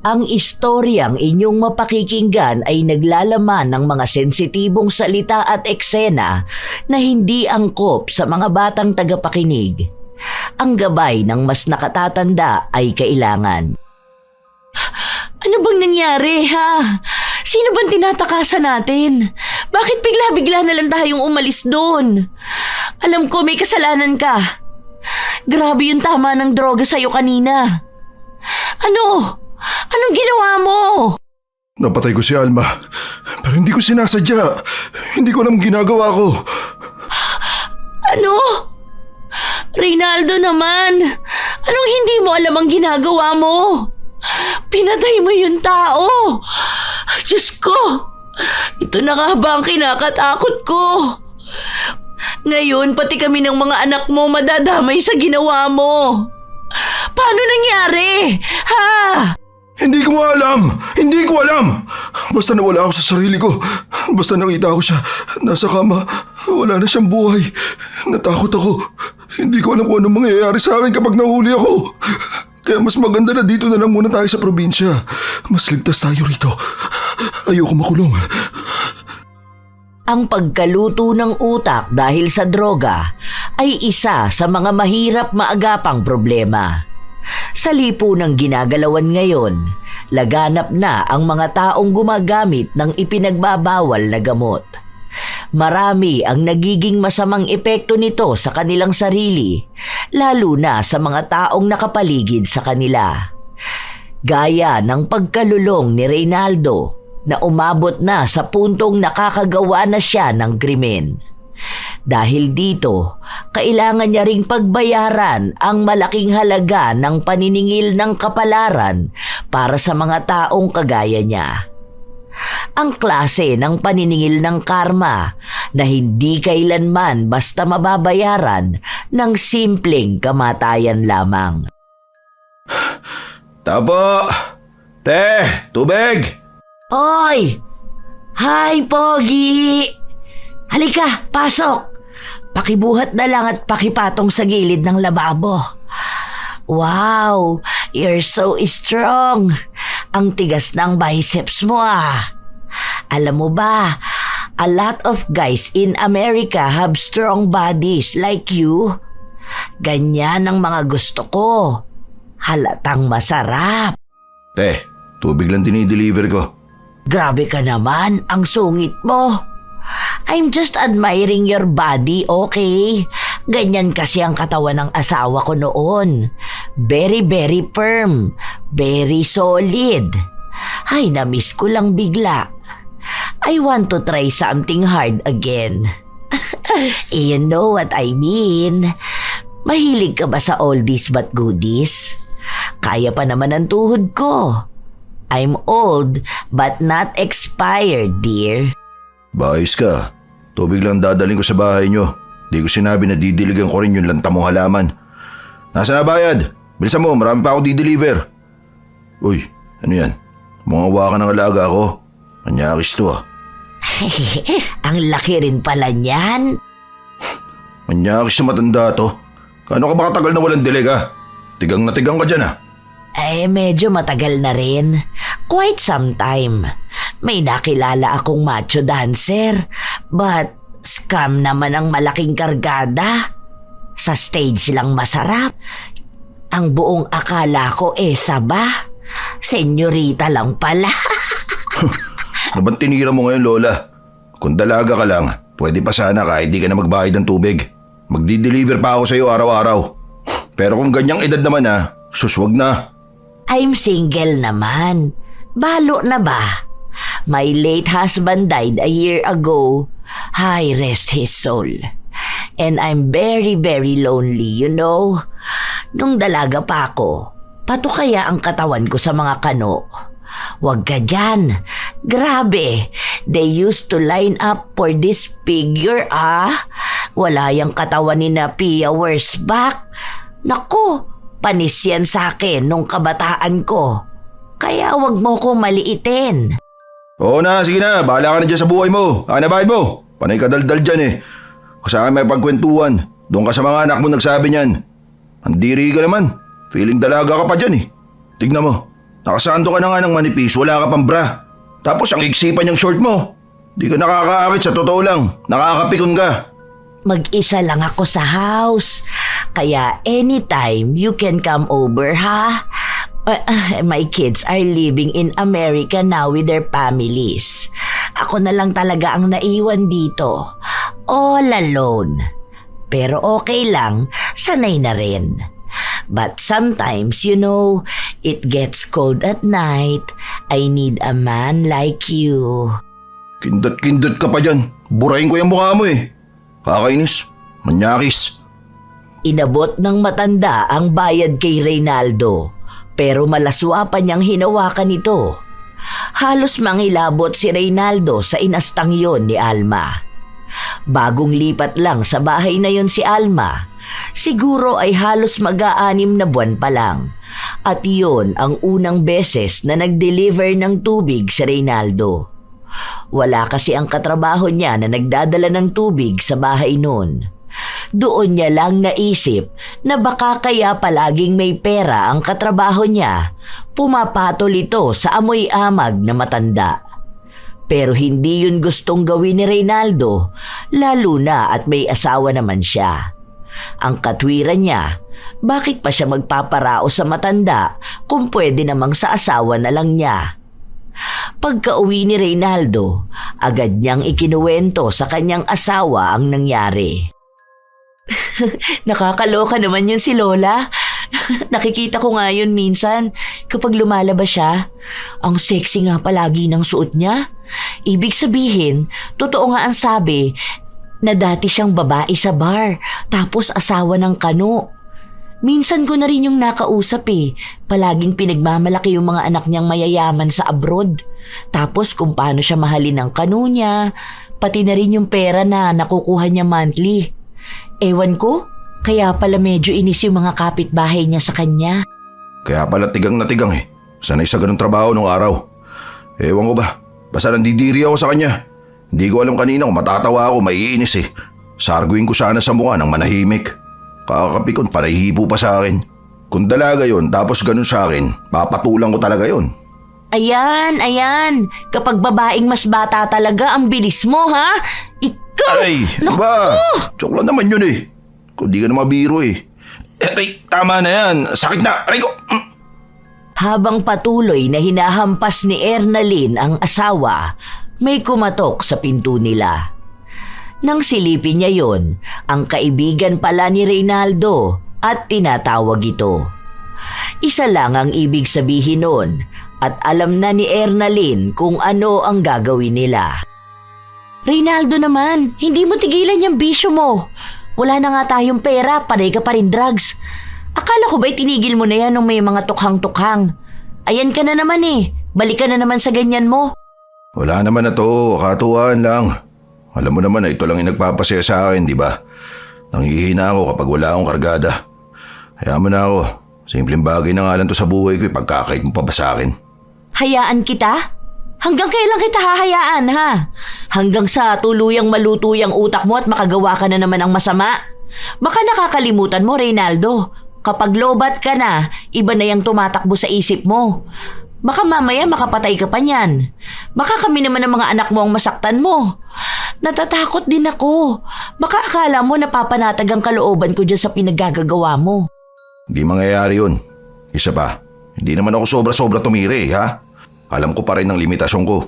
Ang istoryang inyong mapakikinggan ay naglalaman ng mga sensitibong salita at eksena na hindi angkop sa mga batang tagapakinig. Ang gabay ng mas nakatatanda ay kailangan. Ano bang nangyari, ha? Sino bang tinatakasan natin? Bakit bigla-bigla na lang tayong umalis doon? Alam ko may kasalanan ka. Grabe yung tama ng droga sa'yo kanina. Ano? Anong ginawa mo? Napatay ko si Alma, pero hindi ko sinasadya. Hindi ko alam ginagawa ko. Ano? Reynaldo naman, anong hindi mo alam ang ginagawa mo? Pinatay mo yung tao. Diyos ko, ito na nga ba ang kinakatakot ko? Ngayon, pati kami ng mga anak mo madadamay sa ginawa mo. Paano nangyari? Ha? Hindi ko alam! Hindi ko alam! Basta nawala ako sa sarili ko. Basta nakita ko siya nasa kama. Wala na siyang buhay. Natakot ako. Hindi ko alam kung anong mangyayari sa akin kapag nahuli ako. Kaya mas maganda na dito na lang muna tayo sa probinsya. Mas ligtas tayo rito. Ayoko makulong. Ang pagkaluto ng utak dahil sa droga ay isa sa mga mahirap maagapang problema. Sa lipunang ginagalawan ngayon, laganap na ang mga taong gumagamit ng ipinagbabawal na gamot. Marami ang nagiging masamang epekto nito sa kanilang sarili, lalo na sa mga taong nakapaligid sa kanila. Gaya ng pagkalulong ni Reynaldo na umabot na sa puntong nakakagawa na siya ng krimen. Dahil dito, kailangan niya ring pagbayaran ang malaking halaga ng paniningil ng kapalaran para sa mga taong kagaya niya. Ang klase ng paniningil ng karma na hindi kailanman basta mababayaran ng simpleng kamatayan lamang. Tabo! Te! Tubig! Oy! Hi, Pogi! Halika, pasok! Pakibuhat na lang at pakipatong sa gilid ng lababo. Wow, you're so strong. Ang tigas ng biceps mo ah. Alam mo ba, a lot of guys in America have strong bodies like you. Ganyan ang mga gusto ko. Halatang masarap. Te, tubig lang dinideliver ko. Grabe ka naman, ang sungit mo. I'm just admiring your body, okay? Ganyan kasi ang katawan ng asawa ko noon. Very, very firm. Very solid. Ay, na-miss ko lang bigla. I want to try something hard again. You know what I mean? Mahilig ka ba sa oldies but goodies? Kaya pa naman ang tuhod ko. I'm old but not expired, dear. Bayos ka. Tubig lang dadaling ko sa bahay nyo. Di ko sinabi na didiligan ko rin yung lanta mong halaman. Nasaan na bayad? Bilisan mo, marami pa ako di-deliver. Uy, ano yan? Mukhang hawakan ng alaga ko. Manyakis to ah. Ang laki rin pala niyan. Manyakis na matanda to. Kano ka ba katagal na walang dilig Tigang na tigang ka dyan Medyo matagal na rin. Quite some time. May nakilala akong macho dancer, but scam naman ang malaking kargada. Sa stage lang masarap. Ang buong akala ko saba. Senyorita lang pala. Ano bang tinira mo ngayon, Lola? Kung dalaga ka lang, pwede pa sana kahit di ka na magbayad ng tubig. Magdi-deliver pa ako sa'yo araw-araw. Pero kung ganyang edad naman suswag na. I'm single naman. Balo na ba? My late husband died a year ago. Hi, rest his soul. And I'm very, very lonely, you know. Nung dalaga pa ako, pato kaya ang katawan ko sa mga kano. Huwag ka dyan. Grabe, they used to line up for this figure Wala yung katawan ni na Pia Wurzbach. Naku, panis yan sa akin nung kabataan ko. Kaya wag mo ko maliitin. Oo na, sige na. Bahala ka na dyan sa buhay mo. Akin na bahay mo. Panay ka daldal dyan O sa akin may pagkwentuhan. Doon ka sa mga anak mo nagsabi niyan. Ang diri ka naman. Feeling dalaga ka pa dyan Tignan mo. Nakasando ka na nga ng manipis, wala ka pang bra. Tapos ang iksipan yung short mo. Di ka nakakaakit sa totoo lang. Nakakapikon ka. Mag-isa lang ako sa house. Kaya anytime you can come over, ha? My kids are living in America now with their families. Ako na lang talaga ang naiwan dito. All alone. Pero okay lang, sanay na rin. But sometimes, it gets cold at night. I need a man like you. Kindat ka pa dyan. Burahin ko yung mukha mo eh. Kakainis. Manyakis. Inabot ng matanda ang bayad kay Reynaldo, pero malaswa pa niyang hinawakan ito. Halos mangilabot si Reynaldo sa inastang yon ni Alma. Bagong lipat lang sa bahay na yon si Alma. Siguro ay halos mag-aanim na buwan pa lang. At yon ang unang beses na nag-deliver ng tubig si Reynaldo. Wala kasi ang katrabaho niya na nagdadala ng tubig sa bahay noon. Doon niya lang naisip na baka kaya palaging may pera ang katrabaho niya, pumapatol ito sa amoy amag na matanda. Pero hindi yun gustong gawin ni Reynaldo, lalo na at may asawa naman siya. Ang katwiran niya, bakit pa siya magpaparao sa matanda kung pwede namang sa asawa na lang niya? Pagka-uwi ni Reynaldo, agad niyang ikinuwento sa kanyang asawa ang nangyari. Nakakaloka naman yun si Lola. Nakikita ko nga yun minsan kapag lumalabas siya. Ang sexy nga palagi ng suot niya. Ibig sabihin, totoo nga ang sabi na dati siyang babae sa bar tapos asawa ng kano. Minsan ko na rin yung nakausap eh. Palaging pinagmamalaki yung mga anak niyang mayayaman sa abroad. Tapos kung paano siya mahalin ng kano niya, pati na rin yung pera na nakukuha niya monthly. Ewan ko, kaya pala medyo inis yung mga kapitbahay niya sa kanya. Kaya pala tigang na tigang eh. Sanay sa ganung trabaho nung araw. Ewan ko ba, basta nandidiri ako sa kanya. Hindi ko alam kanina kung matatawa ako, maiinis eh. Sarguin ko sana sa mukha ng manahimik. Kakapikon, panahihipo pa sa akin. Kung dalaga yon tapos ganun sa akin, papatulang ko talaga yon. Ayan. Kapag babaeng mas bata talaga, ang bilis mo, ha? Ikaw! Aray, diba? Joke lang naman yun eh. Kung di ka na mabiro eh. Aray, tama na yan. Sakit na. Aray ko. Habang patuloy na hinahampas ni Ernalyn ang asawa, may kumatok sa pinto nila. Nang silipin niya yon, ang kaibigan pala ni Reynaldo at tinatawag ito. Isa lang ang ibig sabihin nun at alam na ni Ernalyn kung ano ang gagawin nila. Reynaldo naman, hindi mo tigilan yung bisyo mo. Wala na nga tayong pera, panay ka pa rin drugs. Akala ko ba'y tinigil mo na yan nung may mga tukhang-tukhang? Ayan ka na naman eh, balik ka na naman sa ganyan mo. Wala naman na to, katuwaan lang. Alam mo naman na ito lang yung nagpapasaya sa akin, di ba? Nanghihina ako kapag wala akong kargada. Hayaan mo na ako. Simpleng bagay na nga lang to sa buhay ko, pagkakait mo pa ba sa akin? Hayaan kita? Hanggang kailan kita hahayaan, ha? Hanggang sa tuluyang maluto yung utak mo at makagawa ka na naman ng masama? Baka nakakalimutan mo, Reynaldo. Kapag lobat ka na, iba na yung tumatakbo sa isip mo. Baka mamaya makapatay ka pa niyan. Baka kami naman ng mga anak mo ang masaktan mo. Natatakot din ako. Baka akala mo napapanatag ang kalooban ko dyan sa pinaggagawa mo. Hindi mangyayari yun. Isa pa, hindi naman ako sobra-sobra tumiri, ha? Alam ko pa rin ang limitasyon ko.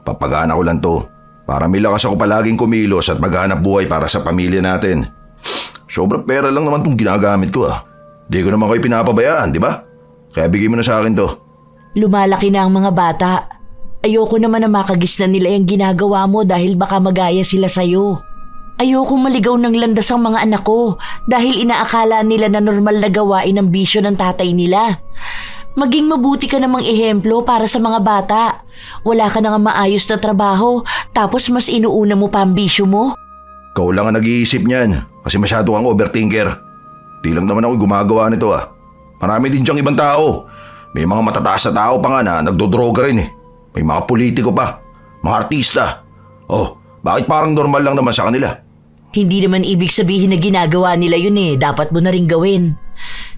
Papagana ko lang to. Para may lakas ako palaging kumilos at maghanap buhay para sa pamilya natin. Sobrang pera lang naman itong ginagamit ko, ah. Di ko naman kayo pinapabayaan, di ba? Kaya bigay mo na sa akin to. Lumalaki na ang mga bata. Ayoko naman na makagisnan nila yung ginagawa mo dahil baka magaya sila sa'yo. Ayoko maligaw ng landas ang mga anak ko dahil inaakala nila na normal na gawain ang bisyo ng tatay nila. Maging mabuti ka namang ehemplo para sa mga bata. Wala ka na nga maayos na trabaho tapos mas inuuna mo pa ang bisyo mo. Ikaw lang ang nag-iisip niyan kasi masyado kang overthinker. Di lang naman ako gumagawa nito, ah. Marami din diyang ibang tao. May mga matataas na tao pa nga na nagdodroga rin eh. May mga politiko pa, mga artista. Oh, bakit parang normal lang naman sa kanila? Hindi naman ibig sabihin na ginagawa nila yun eh. Dapat mo na rin gawin.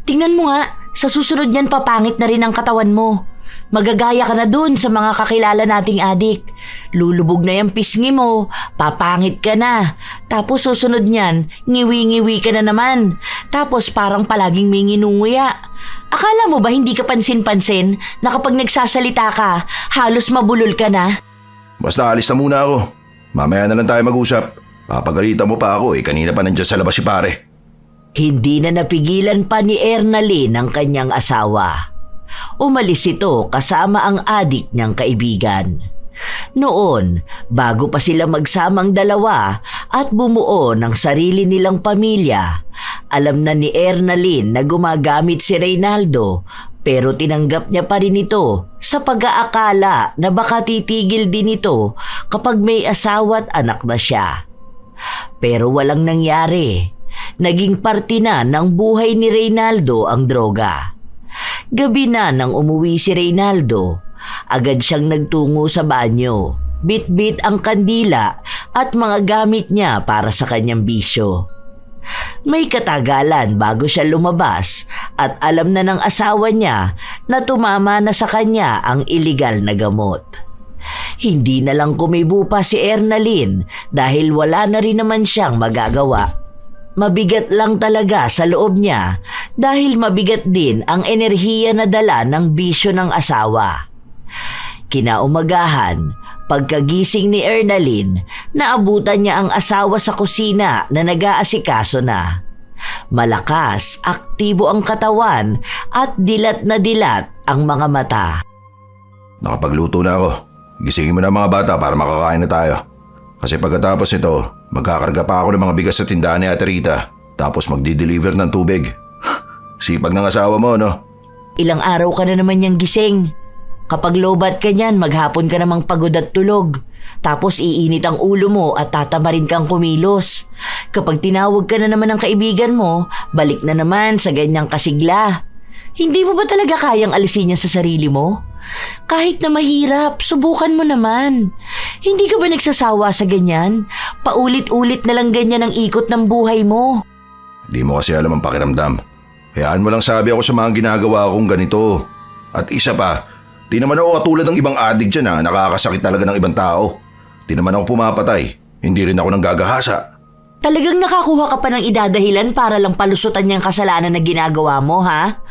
Tingnan mo nga, sa susunod niyan papangit na rin ang katawan mo. Magagaya ka na dun sa mga kakilala nating adik. Lulubog na yung pisngi mo, papangit ka na. Tapos susunod niyan, ngiwi-ngiwi ka na naman. Tapos parang palaging may nginunguya. Akala mo ba hindi ka pansin-pansin na kapag nagsasalita ka, halos mabulol ka na? Basta alis na muna ako. Mamaya na lang tayo mag-usap. Papagalitan mo pa ako kanina pa nandiyan sa labas si pare. Hindi na napigilan pa ni Ernalyn ang kanyang asawa. Umalis ito kasama ang adik niyang kaibigan. Noon, bago pa sila magsamang dalawa at bumuo ng sarili nilang pamilya, alam na ni Ernalyn na gumagamit si Reynaldo pero tinanggap niya pa rin ito sa pag-aakala na baka titigil din ito kapag may asawa at anak na siya. Pero walang nangyari. Naging parte na ng buhay ni Reynaldo ang droga. Gabi na nang umuwi si Reynaldo, agad siyang nagtungo sa banyo, bit-bit ang kandila at mga gamit niya para sa kanyang bisyo. May katagalan bago siya lumabas at alam na ng asawa niya na tumama na sa kanya ang iligal na gamot. Hindi na lang kumibo pa si Ernalyn dahil wala na rin naman siyang magagawa. Mabigat lang talaga sa loob niya dahil mabigat din ang enerhiya na dala ng bisyo ng asawa. Kinaumagahan, pagkagising ni Ernalyn, naabutan niya ang asawa sa kusina na nag-aasikaso na. Malakas, aktibo ang katawan at dilat na dilat ang mga mata. Nakapagluto na ako. Gisingin mo na mga bata para makakain na tayo. Kasi pagkatapos ito, magkakarga pa ako ng mga bigas sa tindahan ni Ate Rita. Tapos magdi-deliver ng tubig. Sipag ng asawa mo, no? Ilang araw ka na naman niyang gising. Kapag lobat ka niyan, maghapon ka namang pagod at tulog. Tapos iinit ang ulo mo at tatamarin kang kumilos. Kapag tinawag ka na naman ng kaibigan mo, balik na naman sa ganyang kasigla. Hindi mo ba talaga kayang alisin yan sa sarili mo? Kahit na mahirap, subukan mo naman. Hindi ka ba nagsasawa sa ganyan? Paulit-ulit na lang ganyan ang ikot ng buhay mo. Di mo kasi alam ang pakiramdam. Hayaan mo lang sabi ako sa mga ginagawa kong ganito. At isa pa, di naman ako katulad ng ibang adik dyan na nakakasakit talaga ng ibang tao. Di naman ako pumapatay. Hindi rin ako nanggagahasa. Talagang nakakuha ka pa ng idadahilan para lang palusutan niyang kasalanan na ginagawa mo, ha?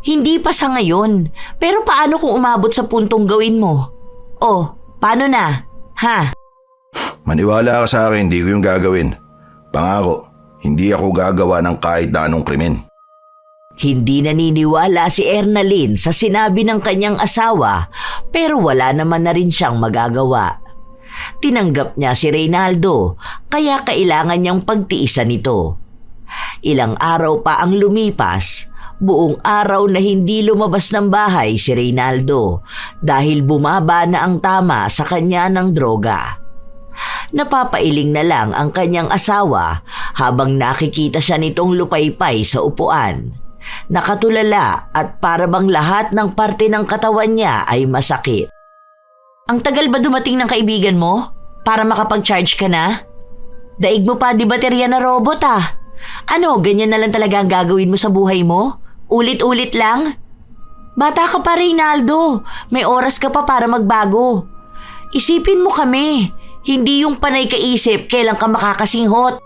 Hindi pa sa ngayon. Pero paano kung umabot sa puntong gawin mo? Oh, paano na? Ha? Maniwala ka sa akin, hindi ko yung gagawin. Pangako, hindi ako gagawa ng kahit na anong krimen. Hindi naniniwala si Ernalyn sa sinabi ng kanyang asawa pero wala naman na rin siyang magagawa. Tinanggap niya si Reynaldo kaya kailangan niyang pagtiisan ito. Ilang araw pa ang lumipas, buong araw na hindi lumabas ng bahay si Reynaldo dahil bumaba na ang tama sa kanya ng droga. Napapailing na lang ang kanyang asawa habang nakikita siya nitong lupaypay sa upuan. Nakatulala at para bang lahat ng parte ng katawan niya ay masakit. Ang tagal ba dumating ng kaibigan mo? Para makapag-charge ka na? Daig mo pa di baterya na robot ah. Ano, ganyan na lang talaga ang gagawin mo sa buhay mo? Ulit-ulit lang? Bata ka pa, Reynaldo. May oras ka pa para magbago. Isipin mo kami. Hindi yung panay kaisip kailan ka makakasinghot.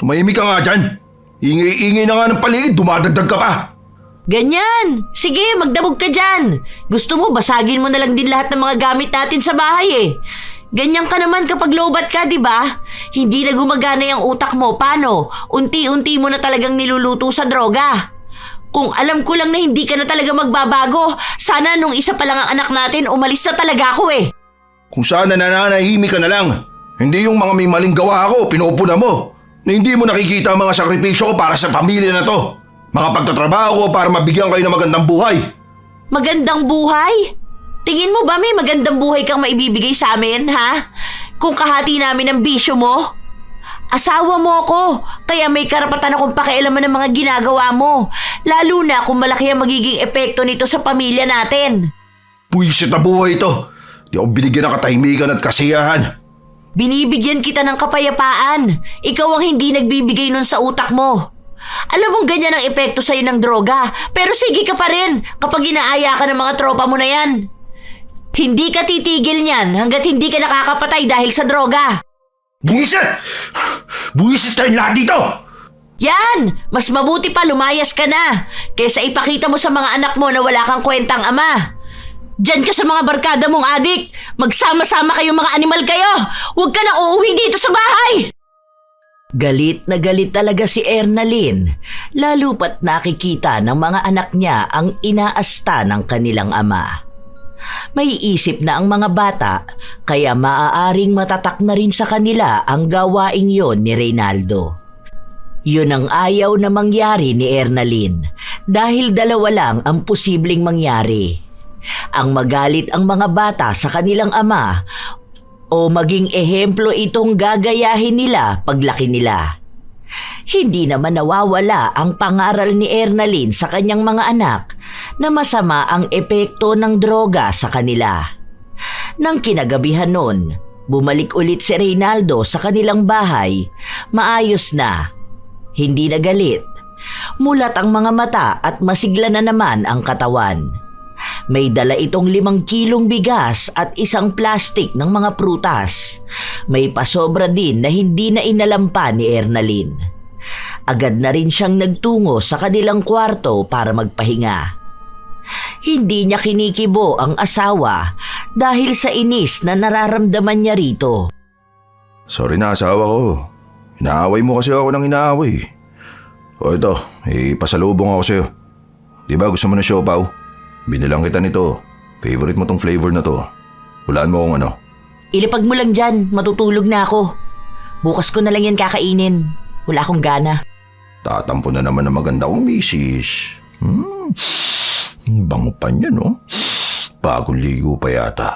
Tumahimik ka nga dyan. Ingay-ingay na nga ng paligid, dumadagdag ka pa. Ganyan! Sige, magdabog ka dyan. Gusto mo, basagin mo na lang din lahat ng mga gamit natin sa bahay eh. Ganyan ka naman kapag lobat ka, di ba? Hindi na gumagana yung utak mo. Paano? Unti-unti mo na talagang niluluto sa droga. Kung alam ko lang na hindi ka na talaga magbabago, sana nung isa pa lang ang anak natin, umalis na talaga ako eh. Kung sana nananahimik ka na lang. Hindi yung mga may maling gawa ako, pinupuna mo. Na hindi mo nakikita ang mga sakripisyo ko para sa pamilya na to. Mga pagtatrabaho ko para mabigyan kayo ng magandang buhay. Magandang buhay? Tingin mo ba may magandang buhay kang maibibigay sa amin, ha? Kung kahati namin ang bisyo mo? Asawa mo ako, kaya may karapatan akong pakialaman ng mga ginagawa mo. Lalo na kung malaki ang magiging epekto nito sa pamilya natin. Puwisit na buhay ito. Di ako binigyan ng katahimikan at kasiyahan. Binibigyan kita ng kapayapaan. Ikaw ang hindi nagbibigay nun sa utak mo. Alam mong ganyan ang epekto sa'yo ng droga, pero sige ka pa rin kapag inaaya ka ng mga tropa mo na yan. Hindi ka titigil niyan hanggat hindi ka nakakapatay dahil sa droga. Buwisit! Buwisit tayong lahat dito! Yan! Mas mabuti pa lumayas ka na kaysa ipakita mo sa mga anak mo na wala kang kwentang ama. Diyan ka sa mga barkada mong adik. Magsama-sama kayong mga animal kayo. Huwag ka na uuwi dito sa bahay. Galit na galit talaga si Ernalyn, lalo pat nakikita ng mga anak niya ang inaasta ng kanilang ama. May isip na ang mga bata, kaya maaaring matatak na rin sa kanila ang gawaing yon ni Reynaldo. Yun ang ayaw na mangyari ni Ernalyn dahil dalawa lang ang posibleng mangyari. Ang magalit ang mga bata sa kanilang ama o maging ehemplo itong gagayahin nila paglaki nila. Hindi naman nawawala ang pangaral ni Ernalyn sa kanyang mga anak na masama ang epekto ng droga sa kanila. Nang kinagabihan nun, bumalik ulit si Reynaldo sa kanilang bahay, maayos na. Hindi na galit. Mulat ang mga mata at masigla na naman ang katawan. May dala itong 5 kilong bigas at isang plastik ng mga prutas. May pasobra din na hindi na inalampa ni Ernalyn. Agad na rin siyang nagtungo sa kanilang kwarto para magpahinga. Hindi niya kinikibo ang asawa dahil sa inis na nararamdaman niya rito. Sorry na, asawa ko. Inaaway mo kasi ako ng inaaway. O ito, pasalubong ako sa'yo. Di ba gusto mo na siopaw? Binilang kita nito. Favorite mo tong flavor na to. Hulaan mo kung ano. Ilipag mo lang dyan, matutulog na ako. Bukas ko na lang yan kakainin. Wala akong gana. Tatampo na naman na maganda kong misis. Bango pa niya, no? Bagong ligo pa yata.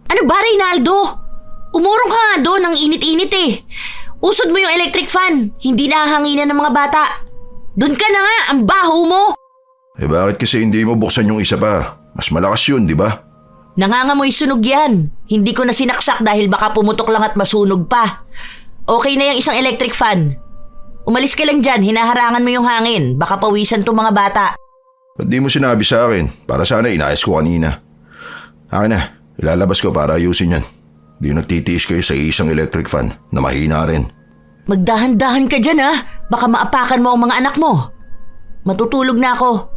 Ano ba, Reynaldo? Umurong ka nga doon, ang init-init eh. Usod mo yung electric fan, hindi nahahanginan ng mga bata. Doon ka na nga, ang baho mo. Bakit kasi hindi mo buksan yung isa pa? Mas malakas yun, di ba? Nangangamoy sunog yan. Hindi ko na sinaksak dahil baka pumutok lang at masunog pa. Okay na yung isang electric fan. Umalis ka lang dyan, hinaharangan mo yung hangin. Baka pawisan to mga bata. Ba't di mo sinabi sa akin? Para sana inayos ko kanina. Akin na, ilalabas ko para ayusin yan. Di nagtitiis kayo sa isang electric fan na mahina rin. Magdahan-dahan ka dyan ha. Baka maapakan mo ang mga anak mo. Matutulog na ako.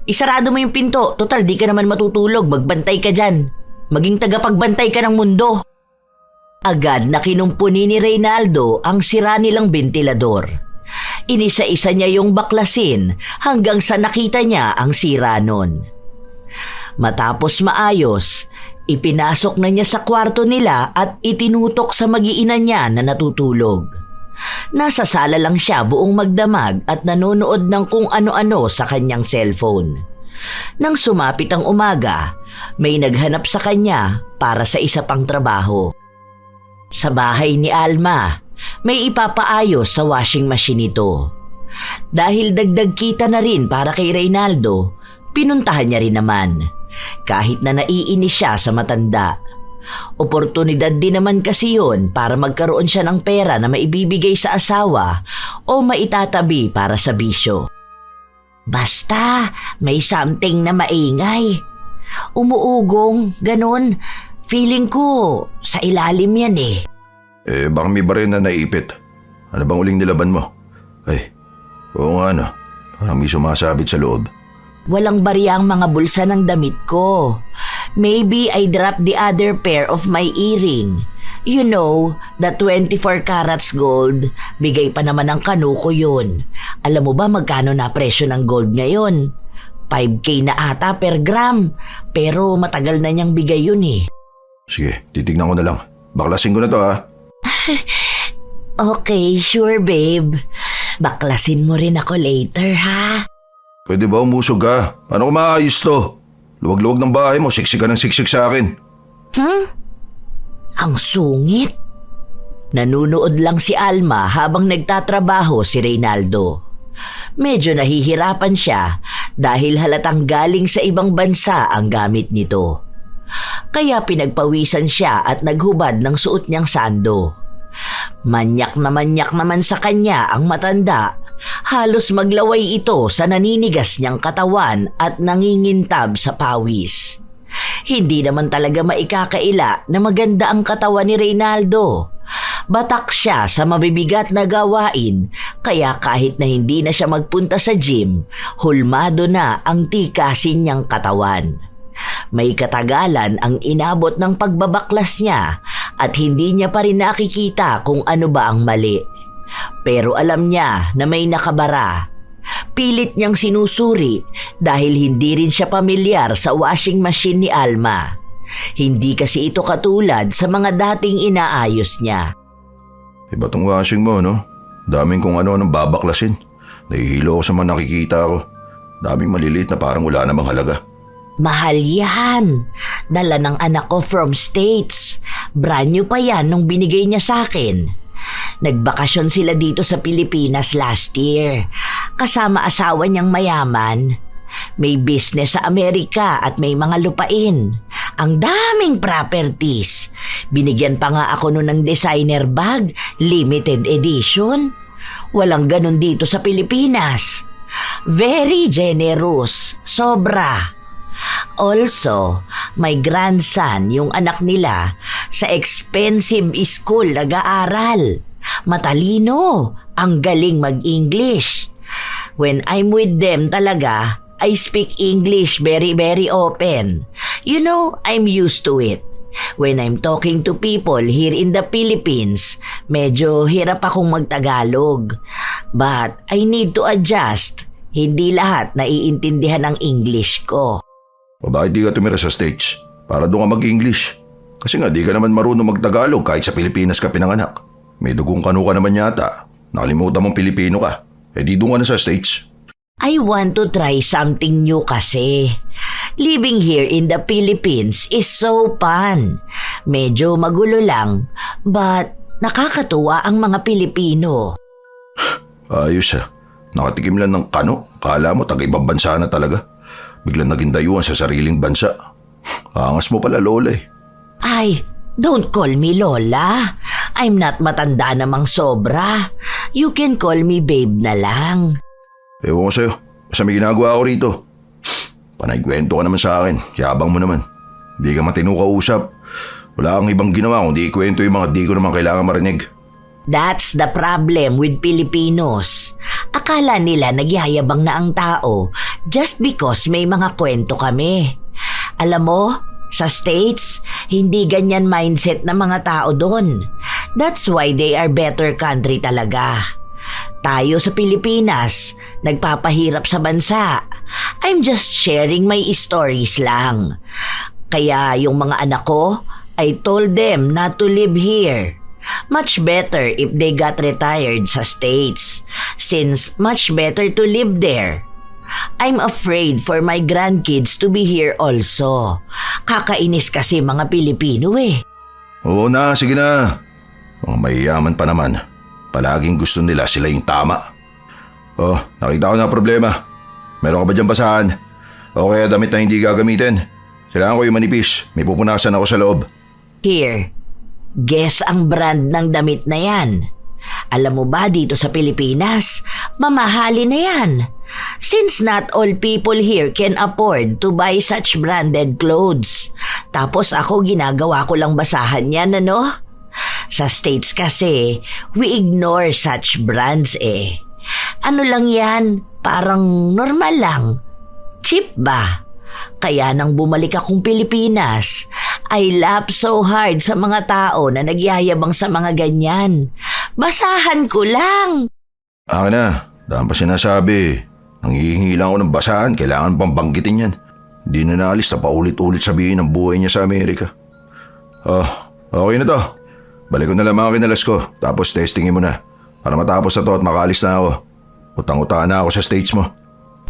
Isarado mo yung pinto. Total, di ka naman matutulog. Magbantay ka dyan. Maging tagapagbantay ka ng mundo. Agad na kinumpuni ni Reynaldo ang sira nilang bentilador. Inisa-isa niya yung baklasin hanggang sa nakita niya ang sira nun. Matapos maayos, ipinasok na niya sa kwarto nila at itinutok sa mag-iina niya na natutulog. Nasa sala lang siya buong magdamag at nanonood ng kung ano-ano sa kanyang cellphone. Nang sumapit ang umaga, may naghanap sa kanya para sa isa pang trabaho. Sa bahay ni Alma, may ipapaayos sa washing machine ito. Dahil dagdag kita na rin para kay Reynaldo, pinuntahan niya rin naman. Kahit na naiinis siya sa matanda. Oportunidad din naman kasi yun para magkaroon siya ng pera na maibibigay sa asawa o maitatabi para sa bisyo. Basta may something na maingay. Umuugong, ganun. Feeling ko sa ilalim yan eh. Baka may baril na naipit. Ano bang uling nilaban mo? Ay, oo nga no. Parang may sumasabit sa loob. Walang barya ang mga bulsa ng damit ko. Maybe I dropped the other pair of my earring. You know, the 24 carats gold. Bigay pa naman ng kanuko yun. Alam mo ba magkano na presyo ng gold ngayon? 5K na ata per gram. Pero matagal na niyang bigay yun eh. Sige, titignan ko na lang. Baklasin ko na to ha. Okay, sure babe. Baklasin mo rin ako later ha. Pwede ba umusog ka? Paano ko maayos to? Luwag-luwag ng bahay mo, siksik ka ng siksik sa akin. Ang sungit. Nanunood lang si Alma habang nagtatrabaho si Reynaldo. Medyo nahihirapan siya dahil halatang galing sa ibang bansa ang gamit nito. Kaya pinagpawisan siya at naghubad ng suot niyang sando. Manyak naman sa kanya ang matanda Halos maglaway ito sa naninigas niyang katawan at nangingintab sa pawis. Hindi naman talaga maikakaila na maganda ang katawan ni Reynaldo. Batak siya sa mabibigat na gawain, kaya kahit na hindi na siya magpunta sa gym, hulmado na ang tikasin niyang katawan. May katagalan ang inabot ng pagbabaklas niya at hindi niya pa rin nakikita kung ano ba ang mali. Pero alam niya na may nakabara. Pilit niyang sinusuri dahil hindi rin siya pamilyar sa washing machine ni Alma. Hindi kasi ito katulad sa mga dating inaayos niya. Iba tong washing mo, no? Daming kung ano-anong babaklasin. Nahihilo ako sa mga nakikita ko. Daming maliliit na parang wala namang halaga. Mahal yan. Dala ng anak ko from States. Brand new pa yan nung binigay niya sa akin. Nagbakasyon sila dito sa Pilipinas last year. Kasama asawa niyang mayaman. May business sa Amerika at may mga lupain. Ang daming properties. Binigyan pa nga ako nun ng designer bag, limited edition. Walang ganun dito sa Pilipinas. Very generous, sobra. Also, may grandson yung anak nila sa expensive school nag-aaral. Matalino, ang galing mag-English. When I'm with them talaga, I speak English very open. You know, I'm used to it. When I'm talking to people here in the Philippines, medyo hirap akong magtagalog. But I need to adjust. Hindi lahat naiintindihan ang English ko. O bakit di ka tumira sa States? Para doon ka mag-English. Kasi nga di ka naman marunong magtagalog kahit sa Pilipinas ka pinanganak. May dugong kanu ka naman yata. Nakalimutan mong Pilipino ka. Eh di doon ka na sa States. I want to try something new kasi. Living here in the Philippines is so fun. Medyo magulo lang, but nakakatuwa ang mga Pilipino. Ayos ah. Nakatikim lang ng kano. Kala mo taga-ibang bansa na talaga. Biglang naging dayuhan sa sariling bansa. Angas mo pala, Lola eh. Ay, don't call me Lola. I'm not matanda namang sobra. You can call me babe na lang. Ewan ko sa'yo. Basta may ginagawa ako rito. Panay-kwento ka naman sa akin. Yabang mo naman. Di ka matino kausap. Wala kang ibang ginawa kundi ikwento yung mga di ko naman kailangan marinig. That's the problem with Filipinos. Akala nila nagyayabang na ang tao just because may mga kwento kami. Alam mo, sa States, hindi ganyan mindset ng mga tao doon. That's why they are better country talaga. Tayo sa Pilipinas, nagpapahirap sa bansa. I'm just sharing my stories lang. Kaya yung mga anak ko, I told them not to live here. Much better if they got retired sa States, since much better to live there. I'm afraid for my grandkids to be here also. Kakainis kasi mga Pilipino eh. Oo na, sige na. Mga mayayaman pa naman. Palaging gusto nila sila yung tama. Oh, nakita ko na problema. Meron ka ba dyan basahan? O kaya damit na hindi gagamitin? Kailangan ko yung manipis. May pupunasan ako sa loob. Here, guess ang brand ng damit na yan. Alam mo ba dito sa Pilipinas, mamahalin na yan. Since not all people here can afford to buy such branded clothes. Tapos ako ginagawa ko lang basahan yan, ano? Sa States kasi, we ignore such brands eh. Ano lang yan, parang normal lang. Cheap ba? Kaya nang bumalik akong Pilipinas, I laugh so hard sa mga tao na nagyayabang sa mga ganyan. Basahan ko lang. Akin na, daan pa sinasabi. Nanghihingi lang ako ng basahan, kailangan pang banggitin yan. Di na naalis na paulit-ulit sabihin ang buhay niya sa Amerika. Oh, okay na to. Balik ko na lang mga kinalas ko, tapos testingin mo na. Para matapos na to at makaalis na ako. Utang-utangan na ako sa States mo.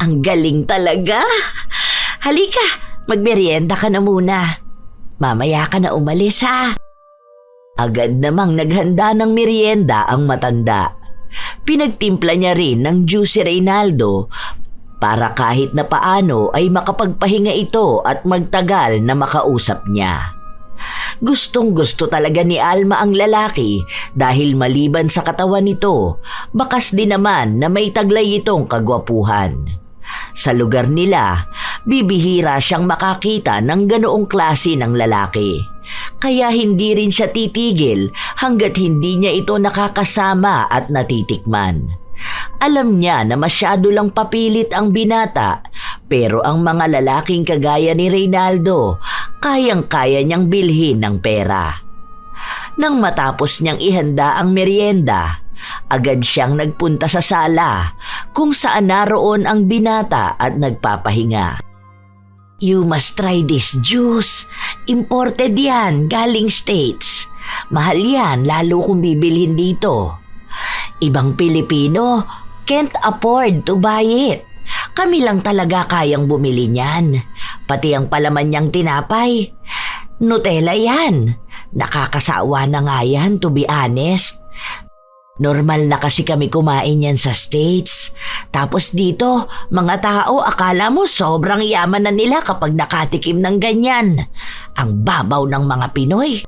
Ang galing talaga. Halika, magmerienda ka na muna. Mamaya ka na umalis ha. Agad namang naghanda ng merienda ang matanda. Pinagtimpla niya rin ng juice si Reynaldo para kahit na paano ay makapagpahinga ito at magtagal na makausap niya. Gustong-gusto talaga ni Alma ang lalaki dahil maliban sa katawan nito, bakas din naman na may taglay itong kagwapuhan. Sa lugar nila, bibihira siyang makakita ng ganoong klase ng lalaki. Kaya hindi rin siya titigil hanggat hindi niya ito nakakasama at natitikman. Alam niya na masyado lang papilit ang binata, pero ang mga lalaking kagaya ni Reynaldo, kayang-kaya niyang bilhin ng pera. Nang matapos niyang ihanda ang merienda, agad siyang nagpunta sa sala kung saan naroon ang binata at nagpapahinga. "You must try this juice. Imported yan, galing States. Mahal yan lalo kung bibilhin dito. Ibang Pilipino can't afford to buy it. Kami lang talaga kayang bumili niyan. Pati ang palaman niyang tinapay. Nutella yan. Nakakasawa na nga yan, to be honest. Normal na kasi kami kumain yan sa States. Tapos dito, mga tao akala mo sobrang yaman na nila kapag nakatikim ng ganyan. Ang babaw ng mga Pinoy."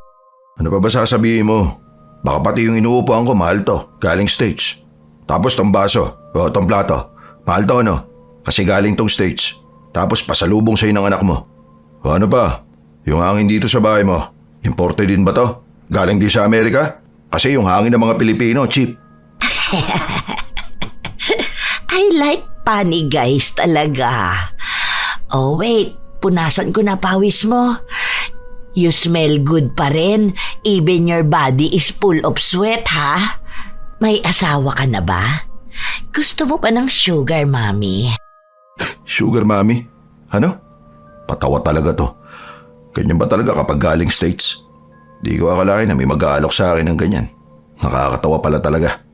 Ano pa ba sasabihin mo? Baka pati yung inuupuan ko mahal to, galing States. Tapos tong baso, o tong plato, mahal to ano? Kasi galing tong States. Tapos pasalubong sa'yo ng anak mo. O ano pa? Yung hangin dito sa bahay mo, imported din ba to? Galing din sa Amerika? Kasi yung hangin ng mga Pilipino, cheap. I like funny guys talaga. Oh wait, punasan ko na pawis mo. You smell good pa rin, even your body is full of sweat, ha? May asawa ka na ba? Gusto mo pa ng sugar, mami? Sugar mami? Ano? Patawa talaga to. Ganyan ba talaga kapag galing States? Di ko akalain na may mag-aalok sa akin ng ganyan. Nakakatawa pala talaga.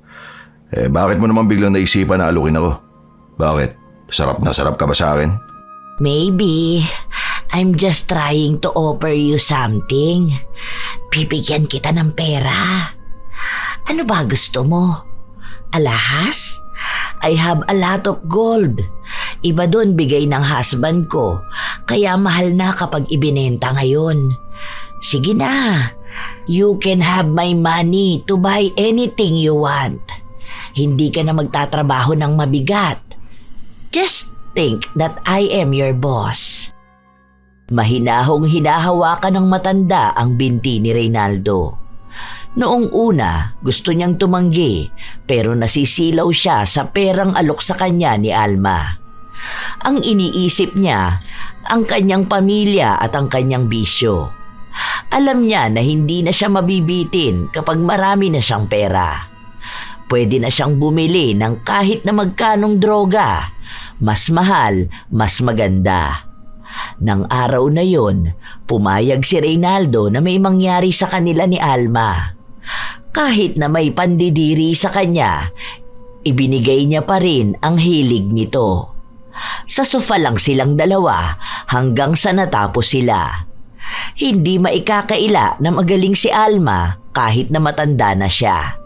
Bakit mo naman biglang naisipan na alukin ako? Bakit? Sarap na sarap ka ba sa akin? Maybe. I'm just trying to offer you something. Bibigyan kita ng pera. Ano ba gusto mo? Alahas? I have a lot of gold. Iba doon bigay ng husband ko. Kaya mahal na kapag ibinenta ngayon. Sige na. You can have my money to buy anything you want. Hindi ka na magtatrabaho ng mabigat. Just think that I am your boss. Mahinahong hinahawakan ng matanda ang binti ni Reynaldo. Noong una, gusto niyang tumanggi pero nasisilaw siya sa perang alok sa kanya ni Alma. Ang iniisip niya, ang kanyang pamilya at ang kanyang bisyo. Alam niya na hindi na siya mabibitin kapag marami na siyang pera. Pwede na siyang bumili ng kahit na magkanong droga. Mas mahal, mas maganda. Nang araw na yon, pumayag si Reynaldo na may mangyari sa kanila ni Alma. Kahit na may pandidiri sa kanya, ibinigay niya pa rin ang hilig nito. Sa sofa lang silang dalawa hanggang sa natapos sila. Hindi maikakaila na magaling si Alma kahit na matanda na siya.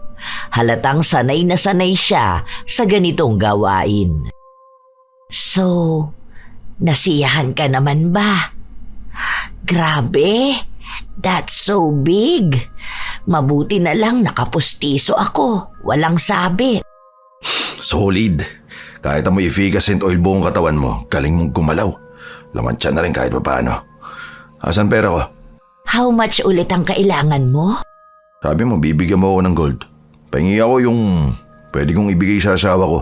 Halatang sanay na sanay siya sa ganitong gawain. So, nasiyahan ka naman ba? Grabe, that's so big. Mabuti na lang nakapustiso ako, walang sabit. Solid. Kahit amoy efficacent oil buong katawan mo, galing mong gumalaw. Laman siya na rin kahit paano. Asan pera ko? How much ulit ang kailangan mo? Sabi mo, bibigyan mo ako ng gold. Pahingi ako yung pwede kong ibigay sa asawa ko.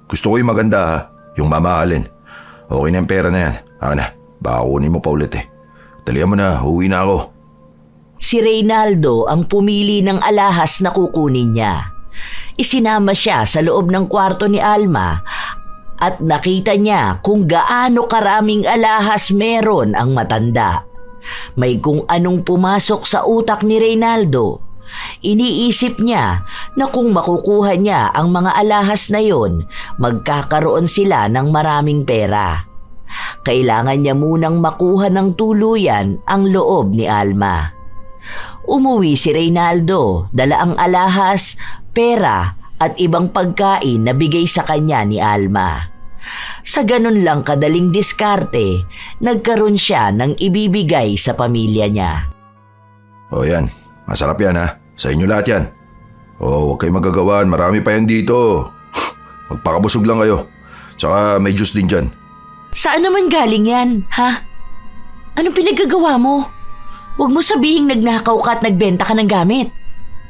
Gusto ko yung maganda ha, yung mamahalin. Okay na yung pera na yan. Ako na, baka kunin mo pa ulit eh. Talihan mo na, uwi na ako. Si Reynaldo ang pumili ng alahas na kukunin niya. Isinama siya sa loob ng kwarto ni Alma at nakita niya kung gaano karaming alahas meron ang matanda. May kung anong pumasok sa utak ni Reynaldo. Iniisip niya na kung makukuha niya ang mga alahas na yon, magkakaroon sila ng maraming pera. Kailangan niya munang makuha ng tuluyan ang loob ni Alma. Umuwi si Reynaldo, dala ang alahas, pera at ibang pagkain na bigay sa kanya ni Alma. Sa ganun lang kadaling diskarte, nagkaroon siya ng ibibigay sa pamilya niya. O yan, masarap yan ha. Sa inyo lahat yan. O huwag kayong magagawan, marami pa yan dito. Magpakabusog lang kayo. Tsaka may juice din dyan. Saan naman galing yan, ha? Anong pinagagawa mo? Huwag mo sabihing nagnakaw ka at nagbenta ka ng gamit.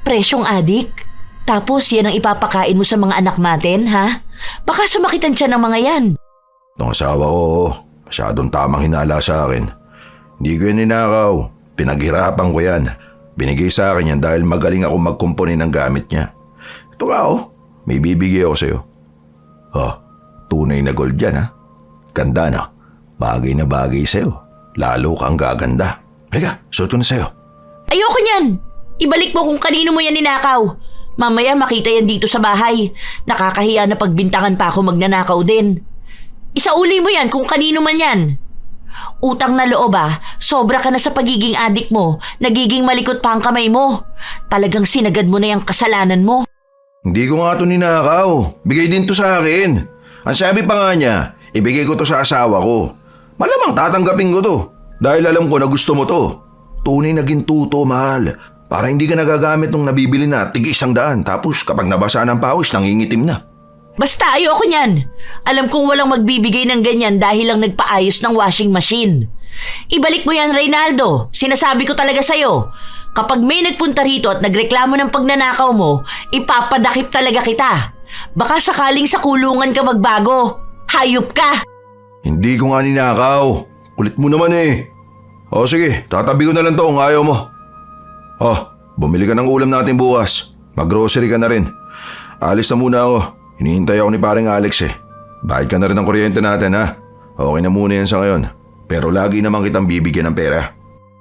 Presyong adik. Tapos yan ang ipapakain mo sa mga anak natin, ha? Baka sumakitan siya ng mga yan. Itong asawa ko, masyadong tamang hinala sa akin. Hindi ko yan ninakaw. Pinaghirapan ko yan. Binigay sa akin yan dahil magaling ako magkumpuni ng gamit niya. Ito nga may bibigay ako sa'yo. Tunay na gold yan ha. Ganda na. Bagay na bagay sa'yo. Lalo kang gaganda. Halika, suot ko na sa'yo. Ayoko niyan! Ibalik mo kung kanino mo yan ninakaw. Mamaya makita yan dito sa bahay. Nakakahiya na pagbintangan pa ako magnanakaw din. Isauli mo yan kung kanino man yan. Utang na loob sobra ka na sa pagiging adik mo. Nagiging malikot pa ang kamay mo. Talagang sinagad mo na yung kasalanan mo. Hindi ko nga ito ninakaw. Bigay din to sa akin. Ang sabi pa nga niya, ibigay ko to sa asawa ko. Malamang tatanggapin ko to. Dahil alam ko na gusto mo to. Tunay na gintuto, mahal. Para hindi ka nagagamit nung nabibili na tig-100. Tapos kapag nabasa ng pawis, nangingitim na. Basta ayoko niyan. Alam kong walang magbibigay ng ganyan dahil lang nagpaayos ng washing machine. Ibalik mo yan, Reynaldo. Sinasabi ko talaga sa'yo. Kapag may nagpunta rito at nagreklamo ng pagnanakaw mo, ipapadakip talaga kita. Baka sakaling sa kulungan ka magbago. Hayop ka! Hindi ko nga ninakaw. Kulit mo naman eh. O sige, tatabi ko na lang to kung ayaw mo. Bumili ka ng ulam natin bukas. Mag-grocery ka na rin. Alis na muna ako. Hinihintay ako ni paring Alex eh. Bayad ka na rin ng kuryente natin ha. Okay na muna yan sa ngayon. Pero lagi naman kitang bibigyan ng pera.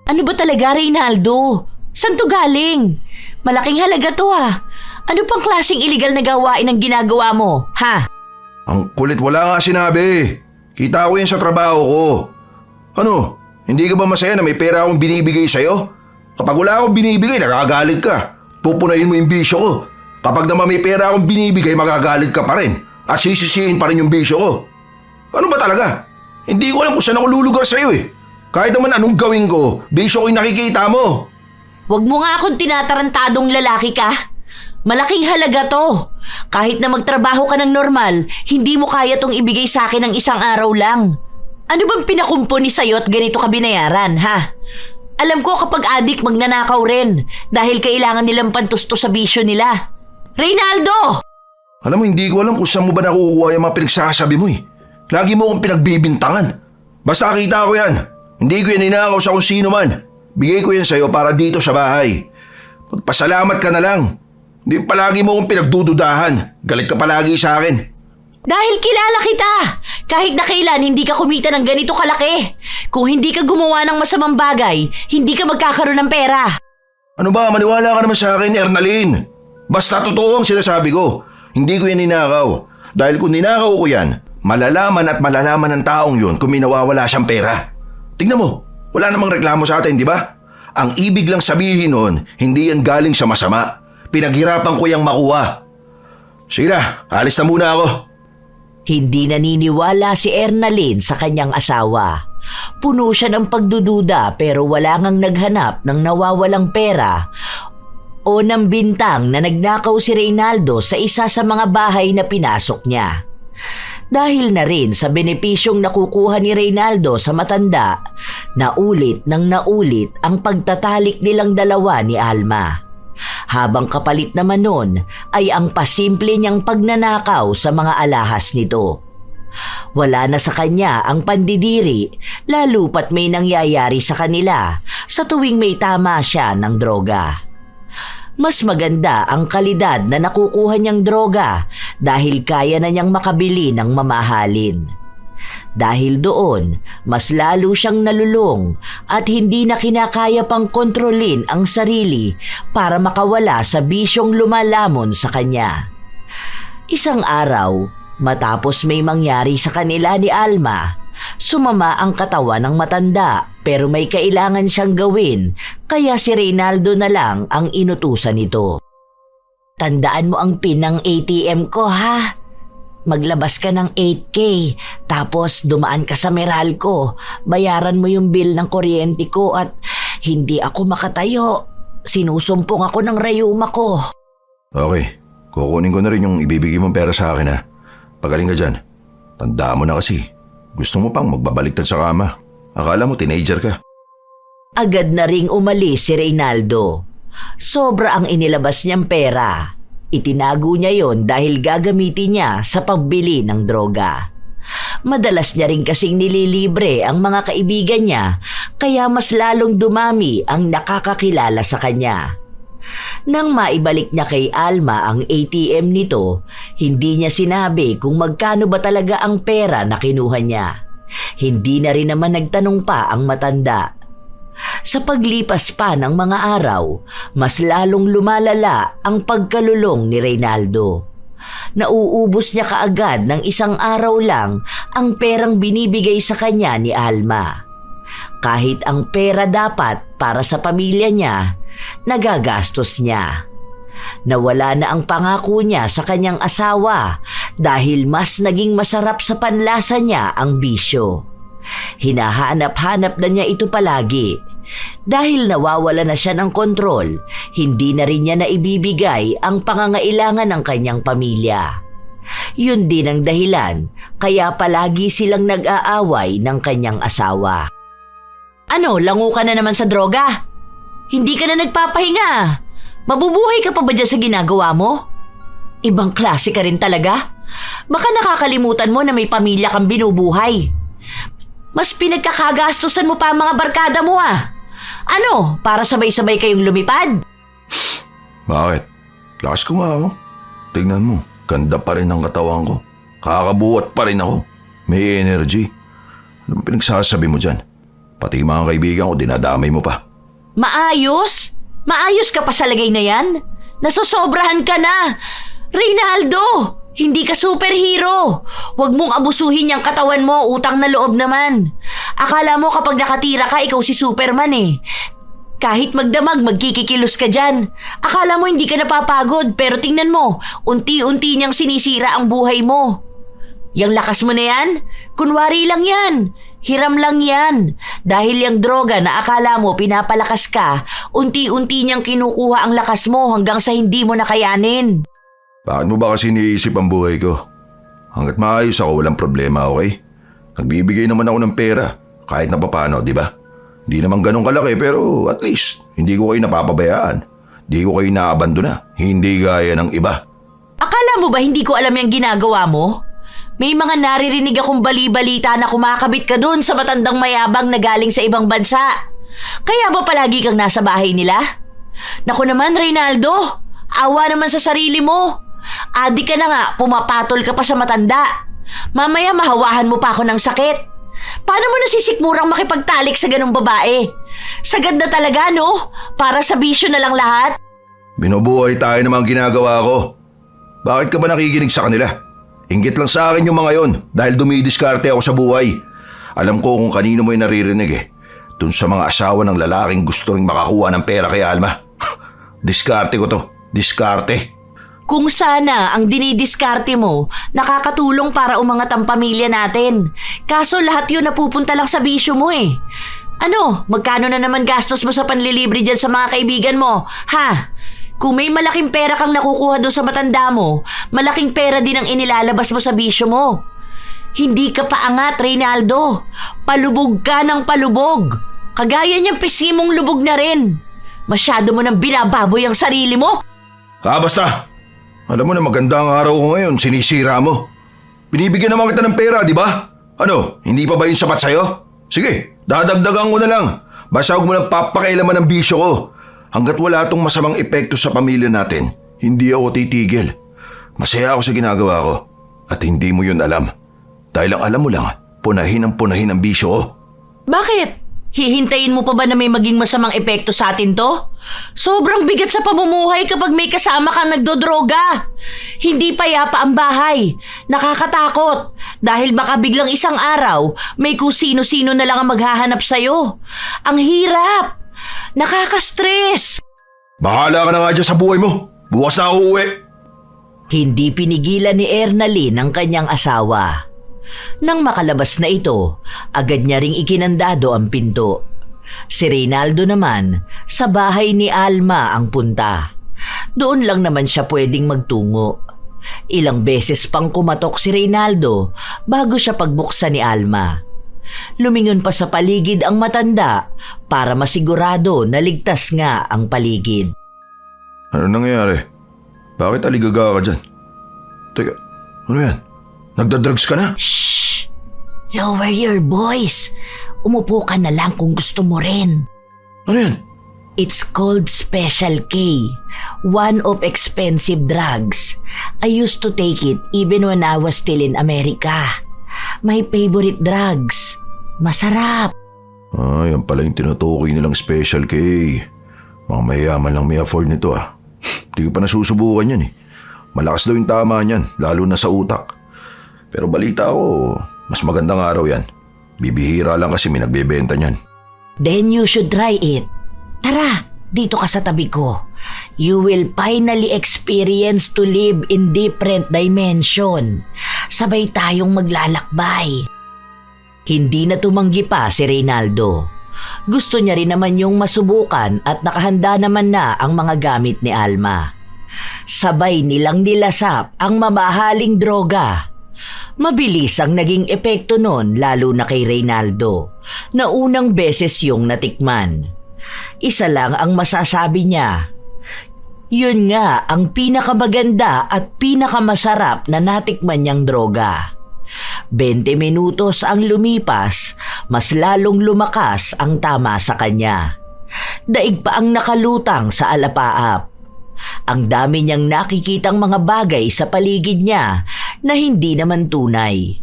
Ano ba talaga, Reynaldo? Saan to galing? Malaking halaga to Ano pang klaseng iligal na gawain ang ginagawa mo, ha? Ang kulit, wala nga sinabi. Kita ko yan sa trabaho ko. Ano? Hindi ka ba masaya na may pera akong binibigay sa'yo? Kapag wala akong binibigay, nakagalit ka. Pupunayin mo yung bisyo ko. Kapag naman may pera akong binibigay, magagalit ka pa rin. At sisisihin pa rin yung bisyo ko. Ano ba talaga? Hindi ko alam kung saan ako lulugar sa'yo eh. Kahit naman anong gawin ko, bisyo ko yung nakikita mo. Huwag mo nga akong tinatarantadong lalaki ka. Malaking halaga to. Kahit na magtrabaho ka ng normal, hindi mo kaya tong ibigay sa akin ng isang araw lang. Ano bang pinakumpuni sa'yo at ganito ka binayaran, ha? Alam ko kapag adik magnanakaw rin dahil kailangan nilang pantusto sa bisyo nila. Reynaldo! Alam mo, hindi ko alam kung saan mo ba nakukuha yung mga pinagsasabi mo eh. Lagi mo akong pinagbibintangan. Basta kita ko yan. Hindi ko yan ninakaw sa kung sino man. Bigay ko yan sa'yo para dito sa bahay. Magpasalamat ka na lang. Hindi palagi mo akong pinagdududahan. Galit ka palagi sa akin. Dahil kilala kita. Kahit na kailan hindi ka kumita ng ganito kalaki. Kung hindi ka gumawa ng masamang bagay, hindi ka magkakaroon ng pera. Ano ba? Maniwala ka naman sa akin, Ernalyn. Basta totoo ang sinasabi ko. Hindi ko yan ninakaw. Dahil kung ninakaw ko yan, malalaman at malalaman ng taong yun kung may nawawala siyang pera. Tingnan mo, wala namang reklamo sa atin, di ba? Ang ibig lang sabihin nun, hindi yan galing sa masama. Pinaghirapan ko yang makuha. Sige na, alis na muna ako. Hindi naniniwala si Ernalyn sa kanyang asawa. Puno siya ng pagdududa pero wala ngang naghanap ng nawawalang pera o ng bintang na nagnakaw si Reynaldo sa isa sa mga bahay na pinasok niya. Dahil na rin sa benepisyong nakukuha ni Reynaldo sa matanda, naulit nang naulit ang pagtatalik nilang dalawa ni Alma. Habang kapalit naman nun ay ang pasimple niyang pagnanakaw sa mga alahas nito. Wala na sa kanya ang pandidiri, lalo pat may nangyayari sa kanila sa tuwing may tama siya ng droga. Mas maganda ang kalidad na nakukuha niyang droga dahil kaya na niyang makabili ng mamahalin. Dahil doon, mas lalo siyang nalulong at hindi na kinakaya pang kontrolin ang sarili para makawala sa bisyong lumalamon sa kanya. Isang araw, matapos may mangyari sa kanila ni Alma, sumama ang katawan ng matanda pero may kailangan siyang gawin kaya si Reynaldo na lang ang inutusan nito. Tandaan mo ang pin ng ATM ko ha. Maglabas ka ng 8K, tapos dumaan ka sa Meralco, bayaran mo yung bill ng kuryente ko at Hindi ako makatayo. Sinusumpong ako ng rayuma ko. Okay, kukunin ko na rin yung ibibigay mong pera sa akin ha. Pagaling ka dyan. Tandaan mo na kasi, gusto mo pang magbabaliktad sa kama. Akala mo teenager ka. Agad na ring umalis si Reynaldo. Sobra ang inilabas niyang pera. Itinago niya yon dahil gagamitin niya sa pagbili ng droga. Madalas niya rin kasing nililibre ang mga kaibigan niya, kaya mas lalong dumami ang nakakakilala sa kanya. Nang maibalik niya kay Alma ang ATM nito, hindi niya sinabi kung magkano ba talaga ang pera na kinuha niya. Hindi na rin naman nagtanong pa ang matanda. Sa paglipas pa ng mga araw, mas lalong lumalala ang pagkalulong ni Reynaldo. Nauubos niya kaagad ng isang araw lang ang perang binibigay sa kanya ni Alma. Kahit ang pera dapat para sa pamilya niya, nagagastos niya. Nawala na ang pangako niya sa kanyang asawa dahil mas naging masarap sa panlasa niya ang bisyo. Hinahanap-hanap na niya ito palagi. Dahil nawawala na siya ng kontrol, hindi na rin niya naibibigay ang pangangailangan ng kanyang pamilya. Yun din ang dahilan kaya palagi silang nag-aaway ng kanyang asawa. Ano, lango ka na naman sa droga? Hindi ka na nagpapahinga. Mabubuhay ka pa ba dyan sa ginagawa mo? Ibang klase ka rin talaga. Baka nakakalimutan mo na may pamilya kang binubuhay. Mas pinagkakagastusan mo pa ang mga barkada mo ah. Ano, para sabay-sabay kayong lumipad? Bakit? Lakas ko nga ako. Tignan mo, ganda pa rin ang katawan ko. Kakabuhat pa rin ako. May energy. Ano ba pinagsasabi mo dyan? Pati mga kaibigan ko, dinadamay mo pa. Maayos? Maayos ka pa sa lagay na yan? Nasosobrahan ka na. Reynaldo, hindi ka superhero. Huwag mong abusuhin yung katawan mo, utang na loob naman. Akala mo kapag nakatira ka, ikaw si Superman eh. Kahit magdamag, magkikikilos ka dyan. Akala mo hindi ka napapagod, pero tingnan mo, unti-unti niyang sinisira ang buhay mo. Yang lakas mo na yan, kunwari lang yan. Hiram lang yan. Dahil yung droga na akala mo pinapalakas ka, unti-unti niyang kinukuha ang lakas mo hanggang sa hindi mo nakayanin. Bakit mo ba kasi iniisip ang buhay ko? Hanggat maayos ako, walang problema, okay? Nagbibigay naman ako ng pera, kahit na papano, di ba? Hindi naman ganun kalaki pero at least hindi ko kayo napapabayaan. Hindi ko kayo naabandona, hindi gaya ng iba. Akala mo ba hindi ko alam yung ginagawa mo? May mga naririnig akong bali-balita na kumakabit ka dun sa matandang mayabang na galing sa ibang bansa. Kaya ba palagi kang nasa bahay nila? Naku naman, Reynaldo, awa naman sa sarili mo. Adi ka na nga, pumapatol ka pa sa matanda. Mamaya mahawahan mo pa ako ng sakit. Paano mo nasisikmurang makipagtalik sa ganong babae? Sagad na talaga, no? Para sa bisyo na lang lahat. Binubuhay tayo ng mga ginagawa ko. Bakit ka ba nakikinig sa kanila? Inggit lang sa akin yung mga yon dahil dumidiskarte ako sa buhay. Alam ko kung kanino mo yung naririnig eh. Dun sa mga asawa ng lalaking gusto ring makakuha ng pera kay Alma. Diskarte ko to. Diskarte. Kung sana ang dinidiskarte mo nakakatulong para umangat ang pamilya natin. Kaso lahat yun napupunta lang sa bisyo mo eh. Ano, magkano na naman gastos mo sa panlilibre dyan sa mga kaibigan mo? Ha? Kung may malaking pera kang nakukuha doon sa matanda mo, malaking pera din ang inilalabas mo sa bisyo mo. Hindi ka paangat, Reynaldo. Palubog ka ng palubog. Kagaya niyang pisimong lubog na rin. Masyado mo nang binababoy ang sarili mo. Basta. Alam mo na maganda ang araw ko ngayon, sinisira mo. Binibigyan naman kita ng pera, di ba? Ano, hindi pa ba yun sapat sa'yo? Sige, dadagdagan ko na lang. Basta huwag mo nang papakailaman ng bisyo ko. Hanggat wala tong masamang epekto sa pamilya natin, hindi ako titigil. Masaya ako sa ginagawa ko. At hindi mo yun alam. Dahil ang alam mo lang, punahin ang bisyo ko. Bakit? Hihintayin mo pa ba na may maging masamang epekto sa atin to? Sobrang bigat sa pamumuhay kapag may kasama kang nagdodroga. Hindi payapa ang bahay. Nakakatakot. Dahil baka biglang isang araw, may kung sino-sino na lang ang maghahanap sa'yo. Ang hirap. Nakaka-stress. Bahala ka na nga dyan sa buhay mo. Bukas na ako uwi. Hindi pinigilan ni Ernalyn ang kanyang asawa. Nang makalabas na ito, agad niya ring ikinandado ang pinto. Si Reynaldo naman, sa bahay ni Alma ang punta. Doon lang naman siya pwedeng magtungo. Ilang beses pang kumatok si Reynaldo bago siya pagbuksan ni Alma. Lumingon pa sa paligid ang matanda para masigurado na ligtas nga ang paligid. Ano nangyayari? Bakit aligaga ka dyan? Teka, ano yan? Nagdadrugs ka na? Shh! Lower your voice. Umupo ka na lang kung gusto mo rin. Ano yan? It's called Special K, one of expensive drugs. I used to take it even when I was still in America. My favorite drugs. Masarap. Yan pala yung tinutukoy nilang Special K. Mga mayayaman lang may afford nito ah. Di ko pa nasusubukan yan eh. Malakas daw yung tama niyan, lalo na sa utak. Pero balita ko, mas magandang araw yan. Bibihira lang kasi may nagbebenta niyan. Then you should try it. Tara, dito ka sa tabi ko. You will finally experience to live in different dimension. Sabay tayong maglalakbay. Hindi na tumanggi pa si Reynaldo. Gusto niya rin naman yung masubukan at nakahanda naman na ang mga gamit ni Alma. Sabay nilang nilasap ang mamahaling droga. Mabilis ang naging epekto nun lalo na kay Reynaldo na unang beses yung natikman. Isa lang ang masasabi niya. Yun nga ang pinakamaganda at pinakamasarap na natikman niyang droga. 20 minutos ang lumipas, mas lalong lumakas ang tama sa kanya. Daig pa ang nakalutang sa alapaap. Ang dami niyang nakikitang mga bagay sa paligid niya na hindi naman tunay.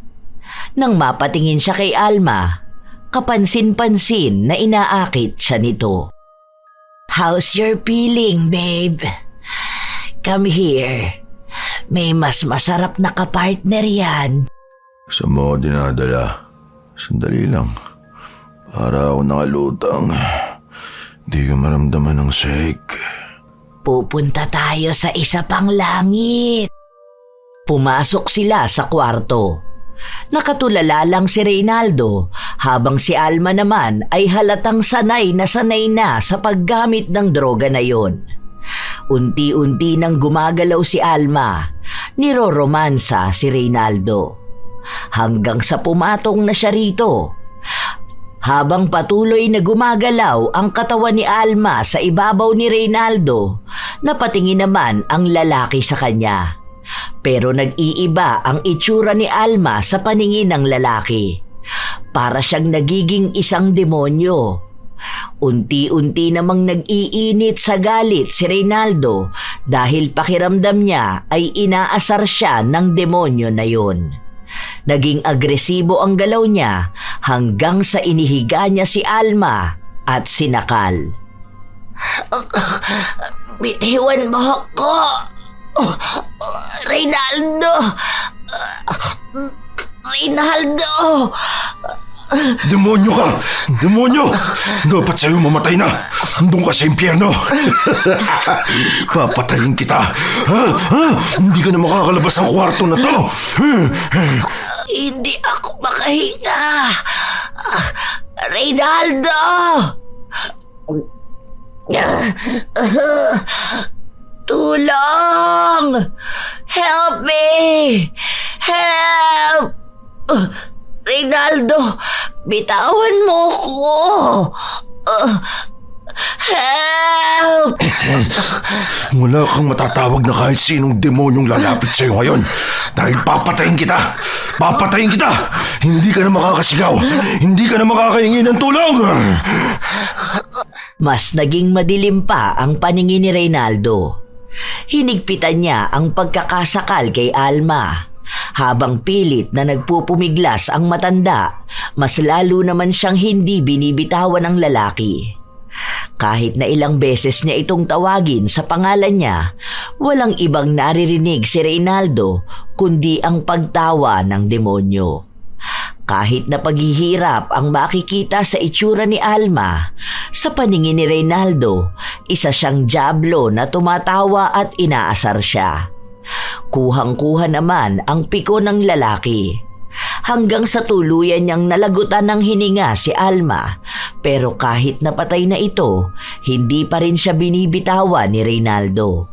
Nang mapatingin siya kay Alma, kapansin-pansin na inaakit siya nito. How's your feeling, babe? Come here. May mas masarap na kapartner yan. Sa mo dinadala. Sandali lang. Para ako nakalutang. Di ko maramdaman ng sake. Pupunta tayo sa isa pang langit. Pumasok sila sa kwarto. Nakatulala lang si Reynaldo habang si Alma naman ay halatang sanay na sa paggamit ng droga na yon. Unti-unti nang gumagalaw si Alma, niroromansa si Reynaldo. Hanggang sa pumatong na siya rito. Habang patuloy na gumagalaw ang katawan ni Alma sa ibabaw ni Reynaldo, napatingin naman ang lalaki sa kanya. Pero nag-iiba ang itsura ni Alma sa paningin ng lalaki. Para siyang nagiging isang demonyo. Unti-unti namang nag-iinit sa galit si Reynaldo dahil pakiramdam niya ay inaasar siya ng demonyo na yon. Naging agresibo ang galaw niya hanggang sa inihiga niya si Alma at sinakal. Bitiwan mo ako! Reynaldo! Reynaldo! Demonyo ka! Demonyo! Dapat sa'yo mamatay na! Doon ka sa impyerno! Papatayin kita! Hindi ka na makakalabas ng kwarto na to! Hindi ako makahinga! Reynaldo! Tulong! Help me! Help! Reynaldo, bitawan mo ko! Help! Wala kang matatawag na kahit sinong demonyong lalapit sa'yo ngayon dahil papatayin kita! Papatayin kita! Hindi ka na makakasigaw! Hindi ka na makakahingi ng tulong! Mas naging madilim pa ang paningin ni Reynaldo. Hinigpitan niya ang pagkakasakal kay Alma. Habang pilit na nagpupumiglas ang matanda, mas lalo naman siyang hindi binibitawan ng lalaki. Kahit na ilang beses niya itong tawagin sa pangalan niya, walang ibang naririnig si Reynaldo kundi ang pagtawa ng demonyo. Kahit na paghihirap ang makikita sa itsura ni Alma, sa paningin ni Reynaldo, isa siyang diablo na tumatawa at inaasar siya. Kuhang-kuha naman ang piko ng lalaki. hanggang sa tuluyan niyang nalagutan ng hininga si Alma. Pero kahit napatay na ito, hindi pa rin siya binibitawan ni Reynaldo.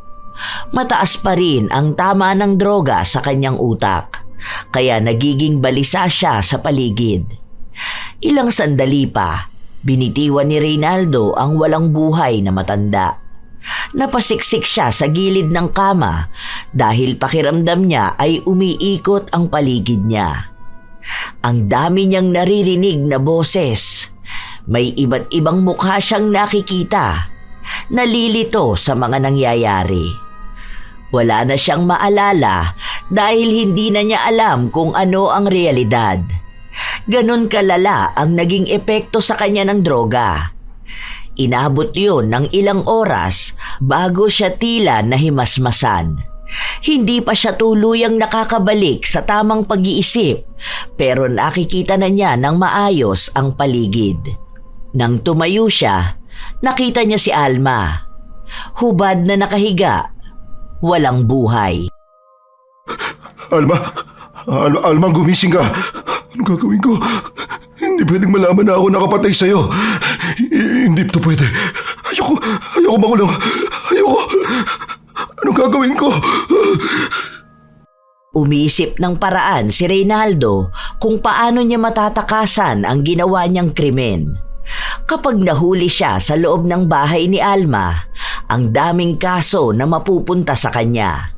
Mataas pa rin ang tama ng droga sa kanyang utak, kaya nagiging balisa siya sa paligid. Ilang sandali pa, binitiwan ni Reynaldo ang walang buhay na matanda. Napasiksik siya sa gilid ng kama dahil pakiramdam niya ay umiikot ang paligid niya. Ang dami niyang naririnig na boses. May iba't ibang mukha siyang nakikita. Nalilito sa mga nangyayari. Wala na siyang maalala dahil hindi na niya alam kung ano ang realidad. Ganon kalala ang naging epekto sa kanya ng droga. Inabot yun ng ilang oras bago siya tila nahimasmasan. Hindi pa siya tuluyang nakakabalik sa tamang pag-iisip, pero nakikita na niya ng maayos ang paligid. Nang tumayo siya, nakita niya si Alma. Hubad na nakahiga, walang buhay. Alma, gumising ka. Ano gagawin ko? Hindi pwedeng malaman na ako nakapatay sa'yo. Hindi ito pwede. Ayoko makulong. Ayoko. Anong gagawin ko? Umisip ng paraan si Reynaldo kung paano niya matatakasan ang ginawa niyang krimen. Kapag nahuli siya sa loob ng bahay ni Alma, ang daming kaso na mapupunta sa kanya.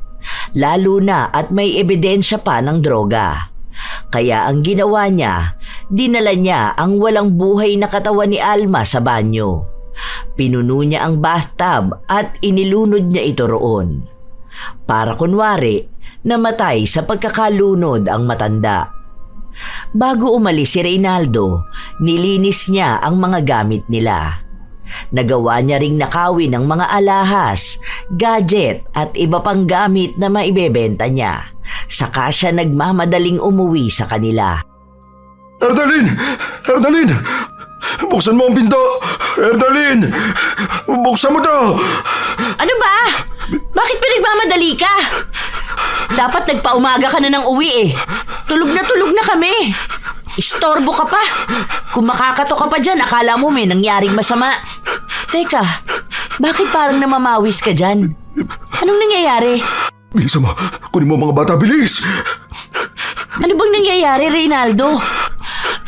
Lalo na at may ebidensya pa ng droga. Kaya ang ginawa niya, dinala niya ang walang buhay na katawan ni Alma sa banyo. Pinuno niya ang bathtub at inilunod niya ito roon. Para kunwari, namatay sa pagkakalunod ang matanda. Bago umalis si Reynaldo, nilinis niya ang mga gamit nila. Nagawa niya ring nakawin ng mga alahas, gadget at iba pang gamit na maibebenta niya. Saka siya nagmamadaling umuwi sa kanila. Erdalyn! Erdalyn! Buksan mo ang pinto! Erdalyn! Buksan mo to! Ano ba? Bakit pinagmamadali ka? Dapat nagpaumaga ka na ng uwi eh. Tulog na kami. Istorbo ka pa. Kung makakato ka pa dyan, akala mo may nangyaring masama. Teka, bakit parang namamawis ka dyan? Anong nangyayari? Bilisan mo! Kunin mo ang mga bata! Bilis! Ano bang nangyayari, Reynaldo?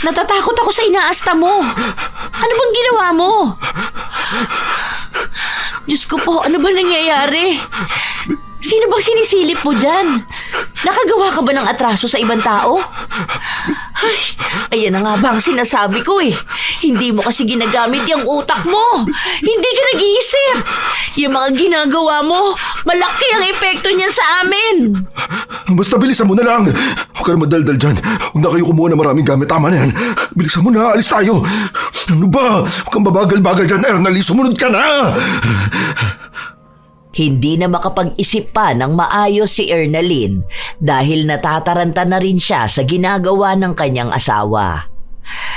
Natatakot ako sa inaasta mo. Ano bang ginawa mo? Diyos ko po, ano bang nangyayari? Sino bang sinisilip mo dyan? Nakagawa ka ba ng atraso sa ibang tao? Ay, ayan na nga ba ang sinasabi ko eh. Hindi mo kasi ginagamit yung utak mo. Hindi ka nag-iisip. Yung mga ginagawa mo, malaki ang epekto niyan sa amin. Basta bilisan mo na lang! Huwag ka na madaldal dyan. Huwag na kayo kumuha ng maraming gamit. Tama na yan. Bilisan mo na. Alis tayo. Ano ba? Huwag kang babagal-bagal dyan, Ernally. Sumunod ka na! Hindi na makapag-isip pa ng maayos si Ernalyn dahil natataranta na rin siya sa ginagawa ng kanyang asawa.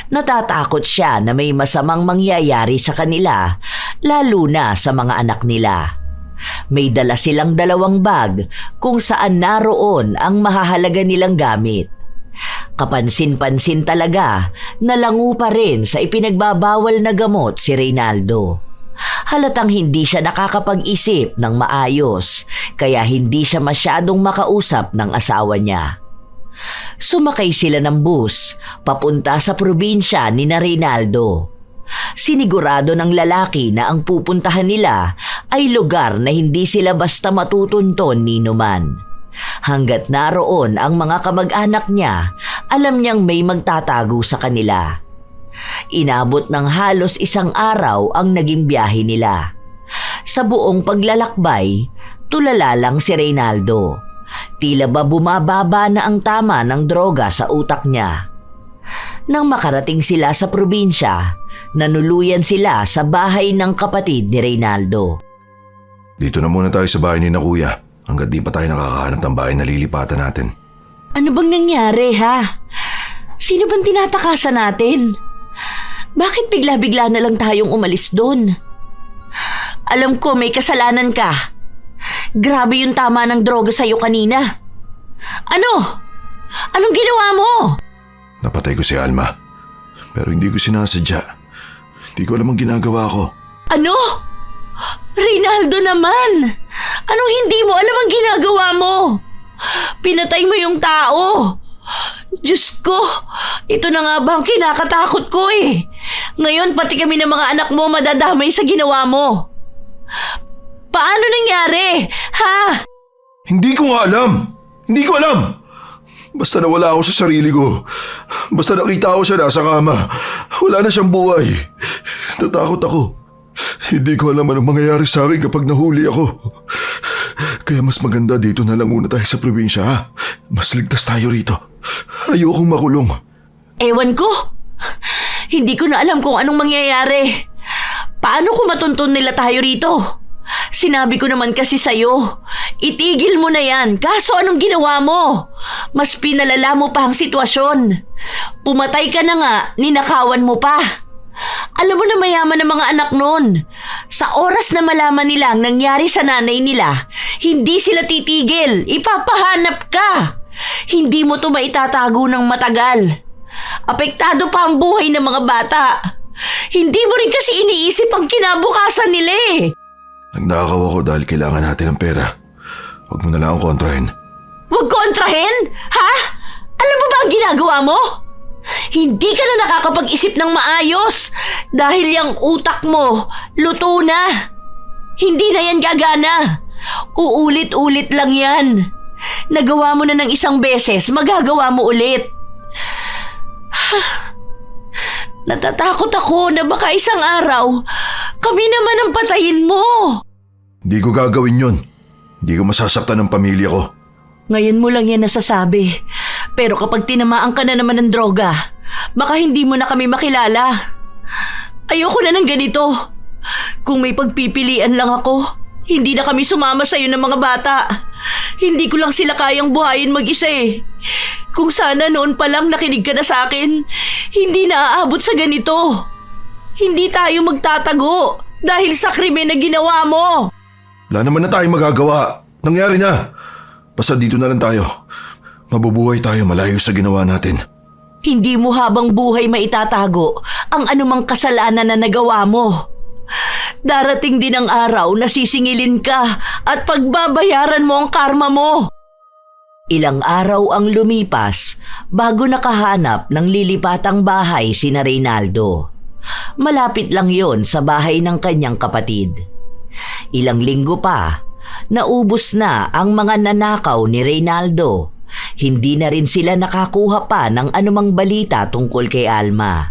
Natatakot siya na may masamang mangyayari sa kanila, lalo na sa mga anak nila. May dala silang 2 bag kung saan naroon ang mahahalaga nilang gamit. Kapansin-pansin talaga na lango pa rin sa ipinagbabawal na gamot si Reynaldo. Halatang hindi siya nakakapag-isip ng maayos, kaya hindi siya masyadong makausap ng asawa niya. Sumakay sila ng bus, papunta sa probinsya ni na Reynaldo. Sinigurado ng lalaki na ang pupuntahan nila ay lugar na hindi sila basta matutunton ni numan. Hanggat naroon ang mga kamag-anak niya, alam niyang may magtatago sa kanila. Inabot ng halos 1 araw ang naging biyahe nila. Sa buong paglalakbay, tulala lang si Reynaldo. Tila ba bumababa na ang tama ng droga sa utak niya. Nang makarating sila sa probinsya, nanuluyan sila sa bahay ng kapatid ni Reynaldo. Dito na muna tayo sa bahay ni na kuya. Hanggat di pa tayo nakakahanap ng bahay na lilipatan natin. Ano bang nangyari, ha? Sino bang tinatakasan natin? Bakit bigla-bigla na lang tayong umalis doon? Alam ko may kasalanan ka. Grabe yung tama ng droga sa'yo kanina. Ano? Anong ginawa mo? Napatay ko si Alma. Pero hindi ko sinasadya. Hindi ko alam ang ginagawa ko. Ano? Reynaldo naman! Anong hindi mo alam ang ginagawa mo? Pinatay mo yung tao! Diyos ko, ito na nga ba ang kinakatakot ko eh. Ngayon pati kami ng mga anak mo madadamay sa ginawa mo. Paano nangyari? Ha? Hindi ko nga alam! Hindi ko alam! Basta nawala ako sa sarili ko. Basta nakita ko siya nasa kama. Wala na siyang buhay. Natakot ako. Hindi ko alam anong mangyayari sa akin kapag nahuli ako. Kaya mas maganda dito na lang muna tayo sa probinsya, ha? Mas ligtas tayo rito. Ayokong makulong. Ewan ko. Hindi ko na alam kung anong mangyayari. Paano kung matuntun nila tayo rito? Sinabi ko naman kasi sa'yo, itigil mo na yan. Kaso anong ginawa mo? Mas pinalala mo pa ang sitwasyon. Pumatay ka na nga, ninakawan mo pa. Alam mo na mayaman ng mga anak nun. Sa oras na malaman nila ang nangyari sa nanay nila, hindi sila titigil. Ipapahanap ka. Hindi mo to maitatago ng matagal. Apektado pa ang buhay ng mga bata. Hindi mo rin kasi iniisip ang kinabukasan nila eh. Nagnakaw ako dahil kailangan natin ng pera. Huwag mo na lang akong kontrahin. Huwag kontrahin? Ha? Alam mo ba ang ginagawa mo? Hindi ka na nakakapag-isip ng maayos dahil yung utak mo luto na. Hindi na yan gagana. Uulit-ulit lang yan. Nagawa mo na ng isang beses, magagawa mo ulit. Natatakot ako na baka isang araw, kami naman ang patayin mo. Hindi ko gagawin yun. Hindi ko masasaktan ng pamilya ko. Ngayon mo lang yan nasasabi. Pero kapag tinamaan ka na naman ng droga, baka hindi mo na kami makilala. Ayoko na ng ganito. Kung may pagpipilian lang ako, hindi na kami sumama sa'yo ng mga bata. Hindi ko lang sila kayang buhayin mag-isa eh. Kung sana noon pa lang nakinig ka na sa akin, hindi na aabot sa ganito. Hindi tayo magtatago dahil sa krimen na ginawa mo. Wala naman na tayong magagawa. Nangyari na. Basta dito na lang tayo. Mabubuhay tayo malayo sa ginawa natin. Hindi mo habang buhay maitatago ang anumang kasalanan na nagawa mo. Darating din ang araw na sisingilin ka at pagbabayaran mo ang karma mo. Ilang araw ang lumipas bago nakahanap ng lilipatang bahay sina Reynaldo. Malapit lang yon sa bahay ng kanyang kapatid. Ilang linggo pa, naubos na ang mga nanakaw ni Reynaldo. Hindi na rin sila nakakuha pa ng anumang balita tungkol kay Alma.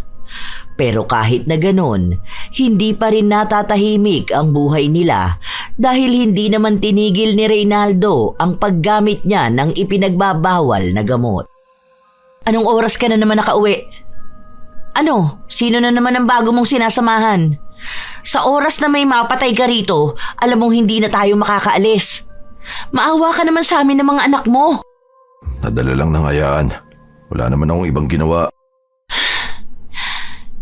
Pero kahit na ganon, hindi pa rin natatahimik ang buhay nila dahil hindi naman tinigil ni Reynaldo ang paggamit niya ng ipinagbabawal na gamot. Anong oras ka na naman nakauwi? Ano? Sino na naman ang bago mong sinasamahan? Sa oras na may mapatay ka rito, alam mong hindi na tayo makakaalis. Maawa ka naman sa amin ng mga anak mo. Nadala lang ng hayaan. Wala naman akong ibang ginawa.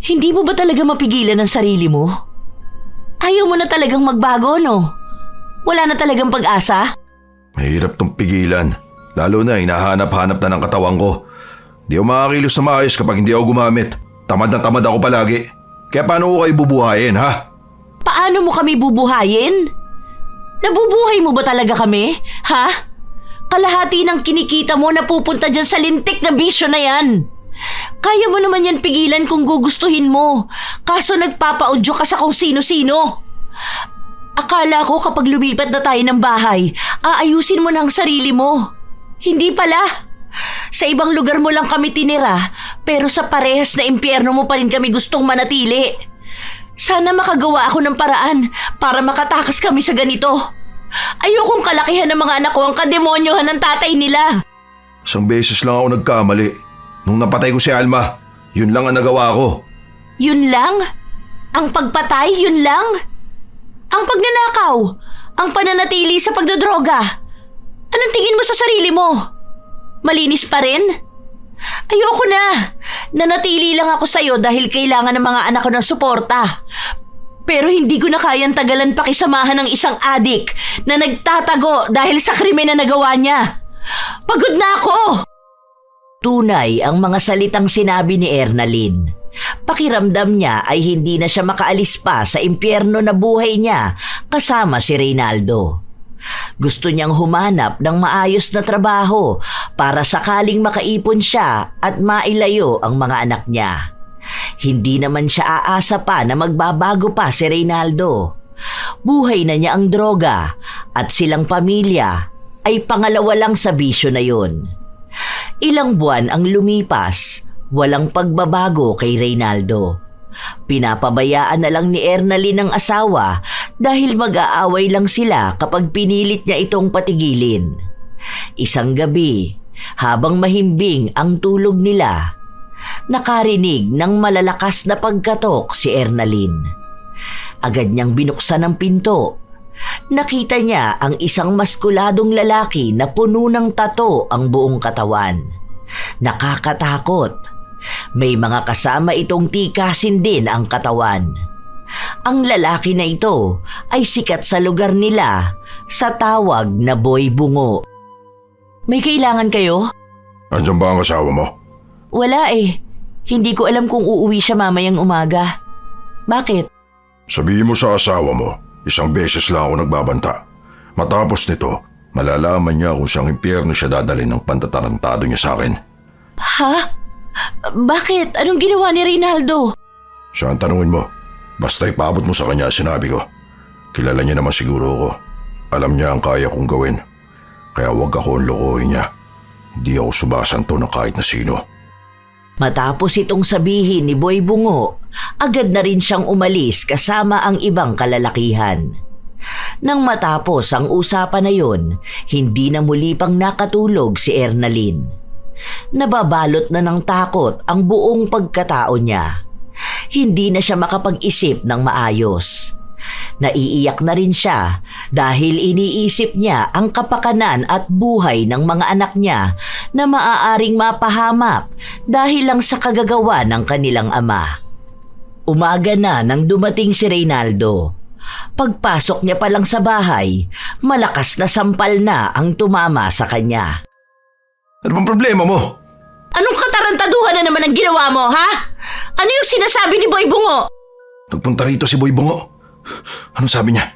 Hindi mo ba talaga mapigilan ang sarili mo? Ayaw mo na talagang magbago, no? Wala na talagang pag-asa? Mahirap tong pigilan. Lalo na hinahanap-hanap na ng katawan ko. Di ako makakilos na maayos kapag hindi ako gumamit. Tamad na tamad ako palagi. Kaya paano ko kayo bubuhayin, ha? Paano mo kami bubuhayin? Nabubuhay mo ba talaga kami? Ha? Kalahati ng kinikita mo napupunta dyan sa lintik na bisyo na yan. Kaya mo naman yan pigilan kung gugustuhin mo. Kaso nagpapaudyo ka sa kung sino-sino. Akala ko kapag lumipat na tayo ng bahay, aayusin mo na ang sarili mo. Hindi pala. Sa ibang lugar mo lang kami tinira, pero sa parehas na impyerno mo pa rin kami gustong manatili. Sana makagawa ako ng paraan para makatakas kami sa ganito. Ayokong kalakihan ng mga anak ko ang kademonyohan ng tatay nila. Isang beses lang ako nagkamali. Nung napatay ko si Alma, yun lang ang nagawa ko. Yun lang? Ang pagpatay, yun lang? Ang pagnanakaw? Ang pananatili sa pagdodroga? Anong tingin mo sa sarili mo? Malinis pa rin? Ayoko na. Nanatili lang ako sa'yo dahil kailangan ng mga anak ko ng suporta. Pero hindi ko na kayang tagalan pakisamahan ng isang adik na nagtatago dahil sa krimen na nagawa niya. Pagod na ako! Tunay ang mga salitang sinabi ni Ernalyn. Pakiramdam niya ay hindi na siya makaalis pa sa impyerno na buhay niya kasama si Reynaldo. Gusto niyang humanap ng maayos na trabaho para sakaling makaipon siya at mailayo ang mga anak niya. Hindi naman siya aasa pa na magbabago pa si Reynaldo. Buhay na niya ang droga at silang pamilya ay pangalawa lang sa bisyo na yun. Ilang buwan ang lumipas, walang pagbabago kay Reynaldo. Pinapabayaan na lang ni Ernalyn ang asawa dahil mag-aaway lang sila kapag pinilit niya itong patigilin. Isang gabi, habang mahimbing ang tulog nila, nakarinig ng malalakas na pagkatok si Ernalyn. Agad niyang binuksan ang pinto. Nakita niya ang isang maskuladong lalaki na puno ng tato ang buong katawan. Nakakatakot. May mga kasama itong tikasin din ang katawan. Ang lalaki na ito ay sikat sa lugar nila sa tawag na Boy Bungo. May kailangan kayo? Andiyan ba ang asawa mo? Wala eh. Hindi ko alam kung uuwi siya mamayang umaga. Bakit? Sabihin mo sa asawa mo, isang beses lang ako nagbabanta. Matapos nito, malalaman niya kung siyang impyerno siya dadalhin ng pantatarantado niya sa akin. Ha? Bakit? Anong ginawa ni Reynaldo? Siya ang tanungin mo. Basta ipaabot mo sa kanya sinabi ko. Kilala niya naman siguro ako. Alam niya ang kaya kong gawin. Kaya huwag akong lokohin niya. Hindi ako sumasanto na kahit na sino. Matapos itong sabihin ni Boy Bungo, agad na rin siyang umalis kasama ang ibang kalalakihan. Nang matapos ang usapan na yun, hindi na muli pang nakatulog si Ernalyn. Nababalot na ng takot ang buong pagkatao niya. Hindi na siya makapag-isip ng maayos. Naiiyak na rin siya dahil iniisip niya ang kapakanan at buhay ng mga anak niya na maaaring mapahamak dahil lang sa kagagawa ng kanilang ama. Umaga na nang dumating si Reynaldo. Pagpasok niya pa lang sa bahay, malakas na sampal na ang tumama sa kanya. Ano bang problema mo? Anong katarantaduhan na naman ang ginawa mo, ha? Ano yung sinasabi ni Boy Bungo? Nagpunta rito si Boy Bungo. Ano sabi niya?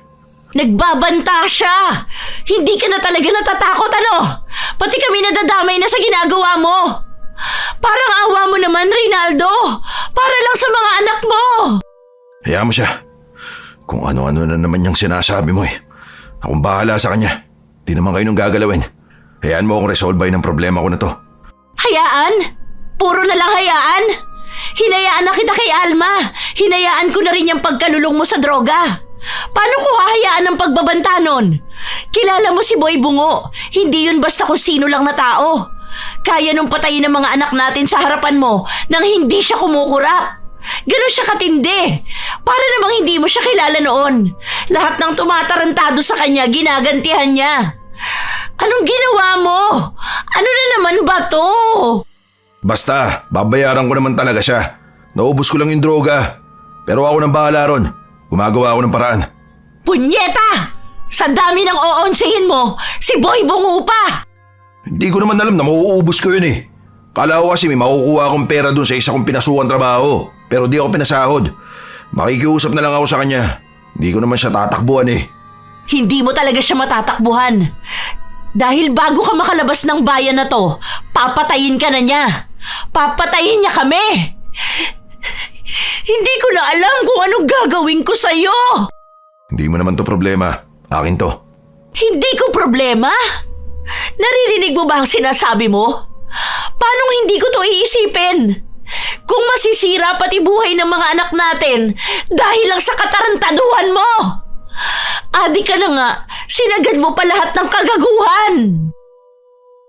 Nagbabanta siya! Hindi ka na talaga natatakot, ano? Pati kami nadadamay na sa ginagawa mo. Parang awa mo naman, Reynaldo. Para lang sa mga anak mo. Hayaan mo siya. Kung ano-ano na naman niyang sinasabi mo eh. Akong bahala sa kanya. Di naman kayo nung gagalawin. Hayaan mo akong resolbahin ang problema ko na to. Hayaan? Puro na lang hayaan? Hinayaan na kita kay Alma. Hinayaan ko na rin yung pagkalulong mo sa droga. Paano ko hahayaan ang pagbabanta nun? Kilala mo si Boy Bungo. Hindi yun basta kung sino lang na tao. Kaya nung patayin ng mga anak natin sa harapan mo nang hindi siya kumukurap. Ganon siya katindi. Para namang hindi mo siya kilala noon. Lahat ng tumatarantado sa kanya, ginagantihan niya. Anong ginawa mo? Ano na naman ba to? Basta, babayaran ko naman talaga siya. Naubos ko lang yung droga. Pero ako nang bahala ron. Gumagawa ako ng paraan. Punyeta! Sa dami ng oonsihin mo, si Boy Bungo pa! Hindi ko naman alam na mauubos ko yun eh. Kala ko kasi may makukuha akong pera dun sa isa kong pinasukan trabaho. Pero di ako pinasahod. Makikiusap na lang ako sa kanya. Hindi ko naman siya tatakbuhan eh. Hindi mo talaga siya matatakbuhan. Dahil bago ka makalabas ng bayan na to, papatayin ka na niya. Papatayin niya kami. Hindi ko na alam kung anong gagawin ko sa'yo. Hindi mo naman to problema. Akin to. Hindi ko problema. Naririnig mo ba ang sinasabi mo? Paano hindi ko to iisipin? Kung masisira pati buhay ng mga anak natin dahil lang sa katarantaduhan mo. Adi ka na nga, sinagad mo pa lahat ng kagaguhan.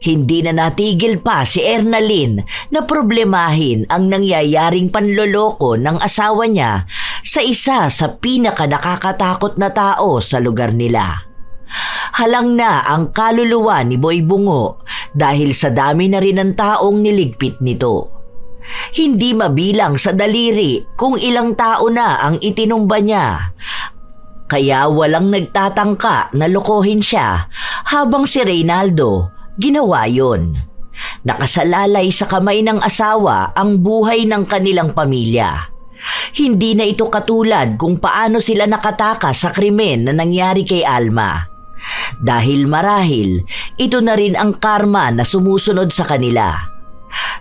Hindi na natigil pa si Ernalyn na problemahin ang nangyayaring panloloko ng asawa niya sa isa sa pinaka nakakatakot na tao sa lugar nila. Halang na ang kaluluwa ni Boy Bungo dahil sa dami na rin ng taong niligpit nito. Hindi mabilang sa daliri kung ilang tao na ang itinumba niya. Kaya walang nagtatangka na lokohin siya habang si Reynaldo ginawa yon. Nakasalalay sa kamay ng asawa ang buhay ng kanilang pamilya. Hindi na ito katulad kung paano sila nakatakas sa krimen na nangyari kay Alma. Dahil marahil, ito na rin ang karma na sumusunod sa kanila.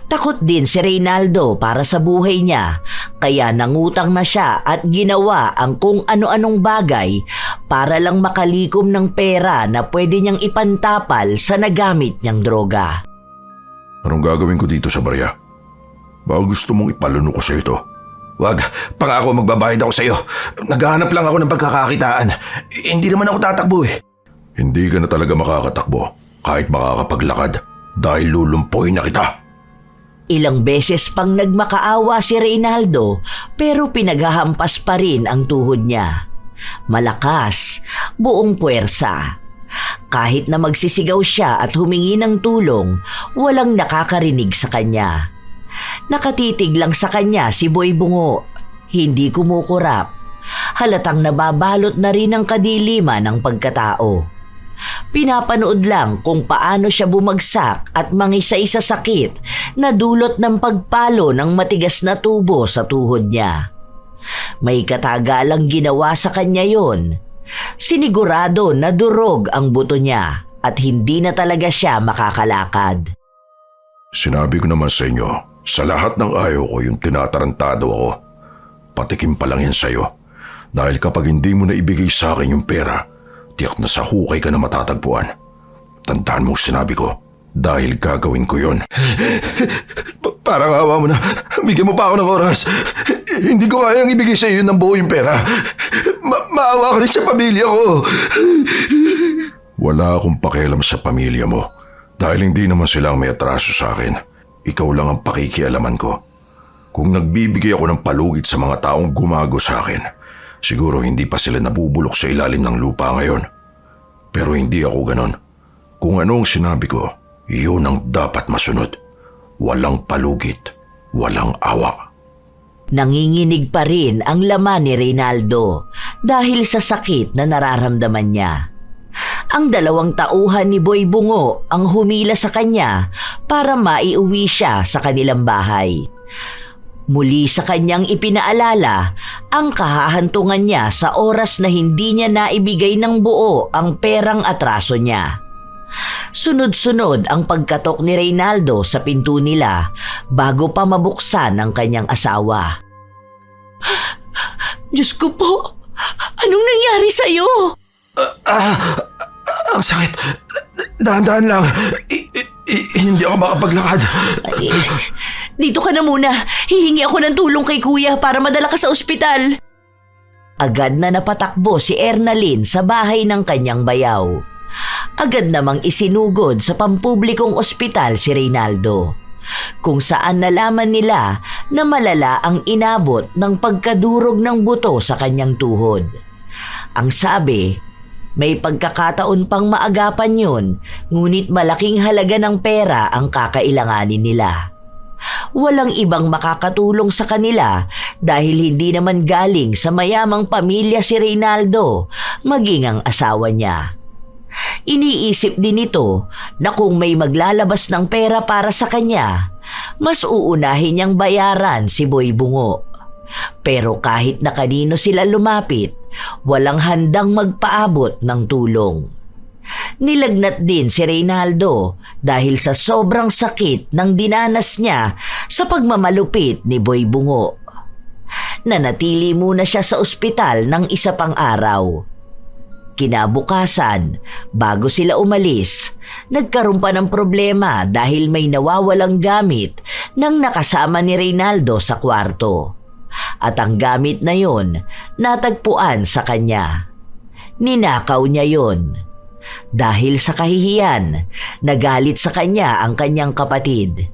Takot din si Reynaldo para sa buhay niya, kaya nangutang na siya at ginawa ang kung ano-anong bagay para lang makalikom ng pera na pwede niyang ipantapal sa nagamit niyang droga. Anong gagawin ko dito sa barya? Baka gusto mong ipalunok ko sa ito. Wag, pangako magbabayad ako sa iyo. Naghahanap lang ako ng pagkakakitaan. Hindi naman ako tatakbo eh. Hindi ka na talaga makakatakbo kahit makakapaglakad dahil lulumpoy na kita. Ilang beses pang nagmakaawa si Reynaldo pero pinaghahampas pa rin ang tuhod niya. Malakas, buong puwersa. Kahit na magsisigaw siya at humingi ng tulong, walang nakakarinig sa kanya. Nakatitig lang sa kanya si Boy Bungo, hindi kumukurap. Halatang nababalot na rin ang kadiliman ng pagkatao. Pinapanood lang kung paano siya bumagsak at mangisay sa sakit na dulot ng pagpalo ng matigas na tubo sa tuhod niya. May katagalang ginawa sa kanya yon. Sinigurado na durog ang buto niya at hindi na talaga siya makakalakad. Sinabi ko naman sa inyo, sa lahat ng ayaw ko yung tinatarantado ako. Patikim pa lang yan sa'yo. Dahil kapag hindi mo na ibigay sa akin yung pera, tiyak na sa hukay ka na matatagpuan. Tandaan mo sinabi ko, dahil gagawin ko yon. Parang awa mo na. Bigyan mo pa ako ng oras. Hindi ko kayang ibigay sa iyo ng buo yung pera. Maawa ka rin sa pamilya ko. Wala akong pakialam sa pamilya mo. Dahil hindi naman sila ang may atraso sa akin. Ikaw lang ang pakikialaman ko. Kung nagbibigay ako ng palugit sa mga taong gumago sa akin, siguro hindi pa sila nabubulok sa ilalim ng lupa ngayon. Pero hindi ako ganon. Kung ano ang sinabi ko, yun ang dapat masunod. Walang palugit, walang awa. Nanginginig pa rin ang laman ni Reynaldo dahil sa sakit na nararamdaman niya. Ang dalawang tauhan ni Boy Bungo ang humila sa kanya para maiuwi siya sa kanilang bahay. Muli sa kanyang ipinaalala ang kahahantungan niya sa oras na hindi niya naibigay ng buo ang perang atraso niya. Sunod-sunod ang pagkatok ni Reynaldo sa pinto nila bago pa mabuksan ang kanyang asawa. Diyos ko po, anong nangyari sa'yo? Ang sakit. Dahan-dahan lang. Hindi ako makapaglakad. Ay, dito ka na muna. Hihingi ako ng tulong kay kuya para madala ka sa ospital. Agad na napatakbo si Ernalyn sa bahay ng kanyang bayaw. Agad namang isinugod sa pampublikong ospital si Reynaldo, kung saan nalaman nila na malala ang inabot ng pagkadurog ng buto sa kanyang tuhod. Ang sabi, may pagkakataon pang maagapan yun, ngunit malaking halaga ng pera ang kakailanganin nila. Walang ibang makakatulong sa kanila dahil hindi naman galing sa mayamang pamilya si Reynaldo, maging ang asawa niya. Iniisip din ito na kung may maglalabas ng pera para sa kanya, mas uunahin niyang bayaran si Boy Bungo. Pero kahit na kanino sila lumapit, walang handang magpaabot ng tulong. Nilagnat din si Reynaldo dahil sa sobrang sakit ng dinanas niya sa pagmamalupit ni Boy Bungo. Nanatili muna siya sa ospital ng isa pang araw. Kinabukasan, bago sila umalis, nagkaroon pa ng problema dahil may nawawalang gamit ng nakasama ni Reynaldo sa kwarto. At ang gamit na yon, natagpuan sa kanya. Ninakaw niya yon. Dahil sa kahihiyan, nagalit sa kanya ang kanyang kapatid.